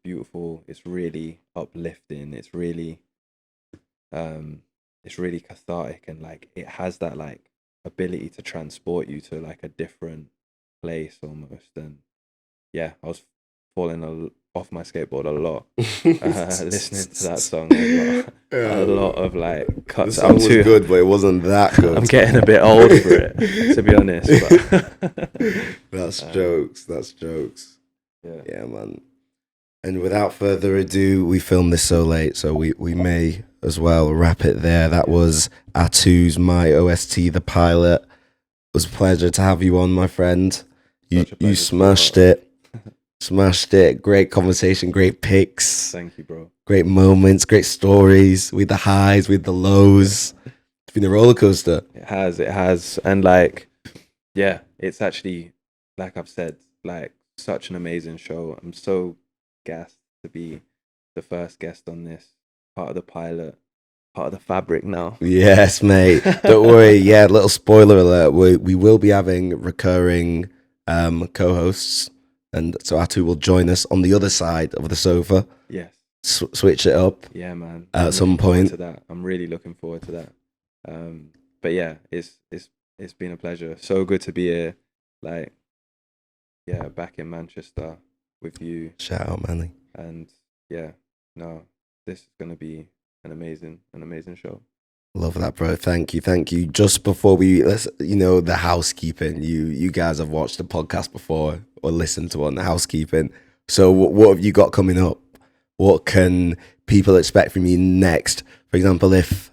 beautiful. It's really uplifting. It's really cathartic, and like it has that like ability to transport you to like a different place almost. And yeah, I was falling off my skateboard a lot listening to that song. A lot of like cuts. The song was good, but it wasn't that good. I'm getting a bit old for it, to be honest. But That's jokes. Yeah, man. And without further ado, we filmed this so late, so we may as well wrap it there. That was Atu's My OST, the pilot. It was a pleasure to have you on, my friend. You smashed it. Smashed it. Great conversation, great picks. Thank you, bro. Great moments, great stories, with the highs, with the lows. It's been a roller coaster. It has. And like, yeah, it's actually, like I've said, like such an amazing show. I'm so gassed to be the first guest on this, part of the pilot, part of the fabric now. Yes, mate. Don't worry. Yeah, little spoiler alert. We will be having recurring co-hosts, and so Atu will join us on the other side of the sofa. Yes. Switch it up. Yeah, man. At some point. To that. I'm really looking forward to that. But yeah, it's been a pleasure. So good to be here. Like, yeah, back in Manchester with you. Shout out, Manly. And yeah, no, this is gonna be an amazing show. Love that, bro. Thank you. Just before the housekeeping. You guys have watched the podcast before or listened to on the housekeeping. So what have you got coming up? What can people expect from you next? For example, if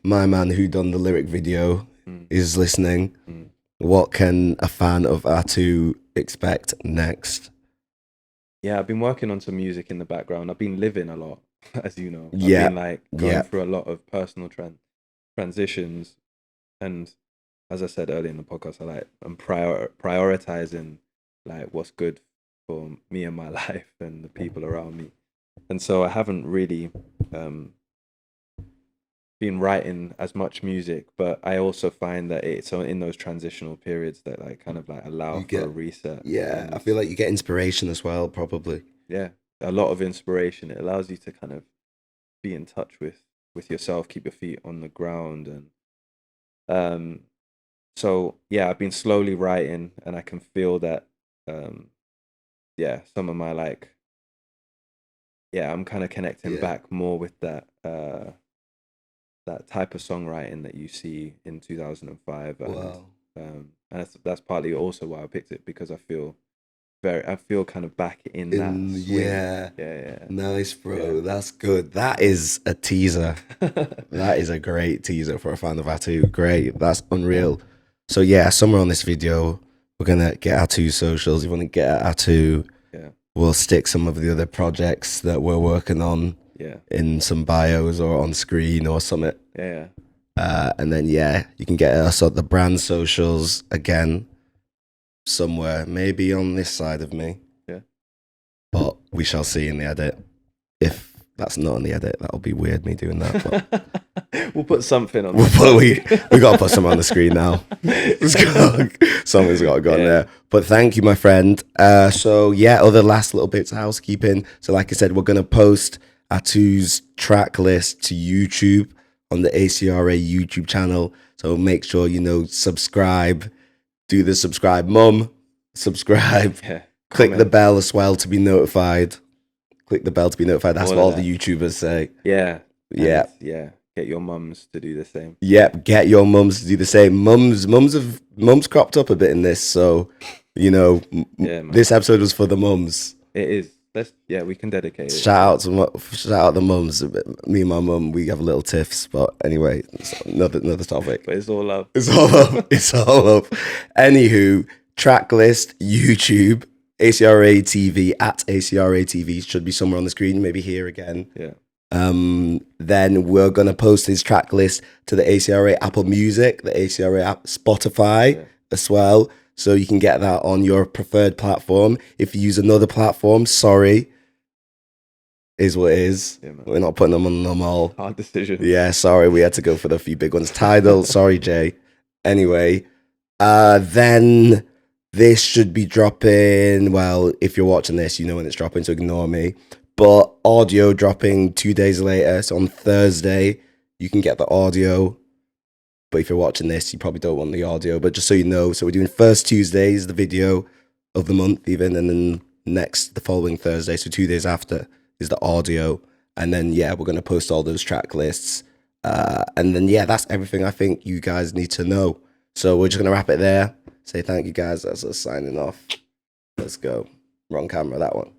my man who done the lyric video is listening, what can a fan of Atu expect next? Yeah, I've been working on some music in the background. I've been living a lot, as you know. I've been like going through a lot of personal transitions, and as I said earlier in the podcast, I'm prioritizing like what's good for me and my life and the people around me. And so I haven't really been writing as much music, but I also find that it's in those transitional periods that like kind of like allow for a reset. Yeah, I feel like you get inspiration as well, probably. Yeah, a lot of inspiration. It allows you to kind of be in touch with yourself, keep your feet on the ground, and so yeah, I've been slowly writing, and I can feel that some of my like I'm kind of connecting back more with that that type of songwriting that you see in 2005. Wow. And that's partly also why I picked it, because I feel kind of back in that swing. Yeah. Nice, bro. That's good. That is a teaser. That is a great teaser for a fan of Atu. Great. That's unreal. So yeah, somewhere on this video, we're gonna get Atu socials. If you want to get at Atu, we'll stick some of the other projects that we're working on in some bios or on screen or something. Yeah. And then you can get us on the brand socials again somewhere, maybe on this side of me. Yeah. But we shall see in the edit. If that's not in the edit, that'll be weird me doing that. But we'll put something on. we gotta put something on the screen now. Something's got to go on there. But thank you, my friend. So other last little bits of housekeeping. So like I said, we're gonna post Atu's track list to YouTube on the ACRA YouTube channel. So make sure subscribe. Do the subscribe, mum. Subscribe. Click the bell as well to be notified. Click the bell to be notified. That's what all the YouTubers say. Yeah. Yeah. Get your mums to do the same. Yep. Get your mums to do the same. Mums cropped up a bit in this, so this episode was for the mums. It is. We can dedicate it. Shout out the mums. Me and my mum, we have little tiffs, but anyway, it's another topic. But it's all love. It's all love. Anywho, track list, YouTube, ACRA TV at ACRA TV should be somewhere on the screen, maybe here again. Yeah. Then we're gonna post his track list to the ACRA Apple Music, the ACRA app, Spotify as well. So you can get that on your preferred platform. If you use another platform, sorry, is what it is. Yeah, we're not putting them on them all. Hard decision. Yeah, sorry, we had to go for the few big ones. Tidal, sorry, Jay. Anyway, then this should be dropping. Well, if you're watching this, you know when it's dropping, so ignore me. But audio dropping 2 days later. So on Thursday, you can get the audio. But if you're watching this, you probably don't want the audio. But just so you know, so we're doing first Tuesday is the video of the month even. And then the following Thursday, so 2 days after, is the audio. And then, we're going to post all those track lists. And then, that's everything I think you guys need to know. So we're just going to wrap it there. Say thank you, guys. That's us signing off. Let's go. Wrong camera, that one.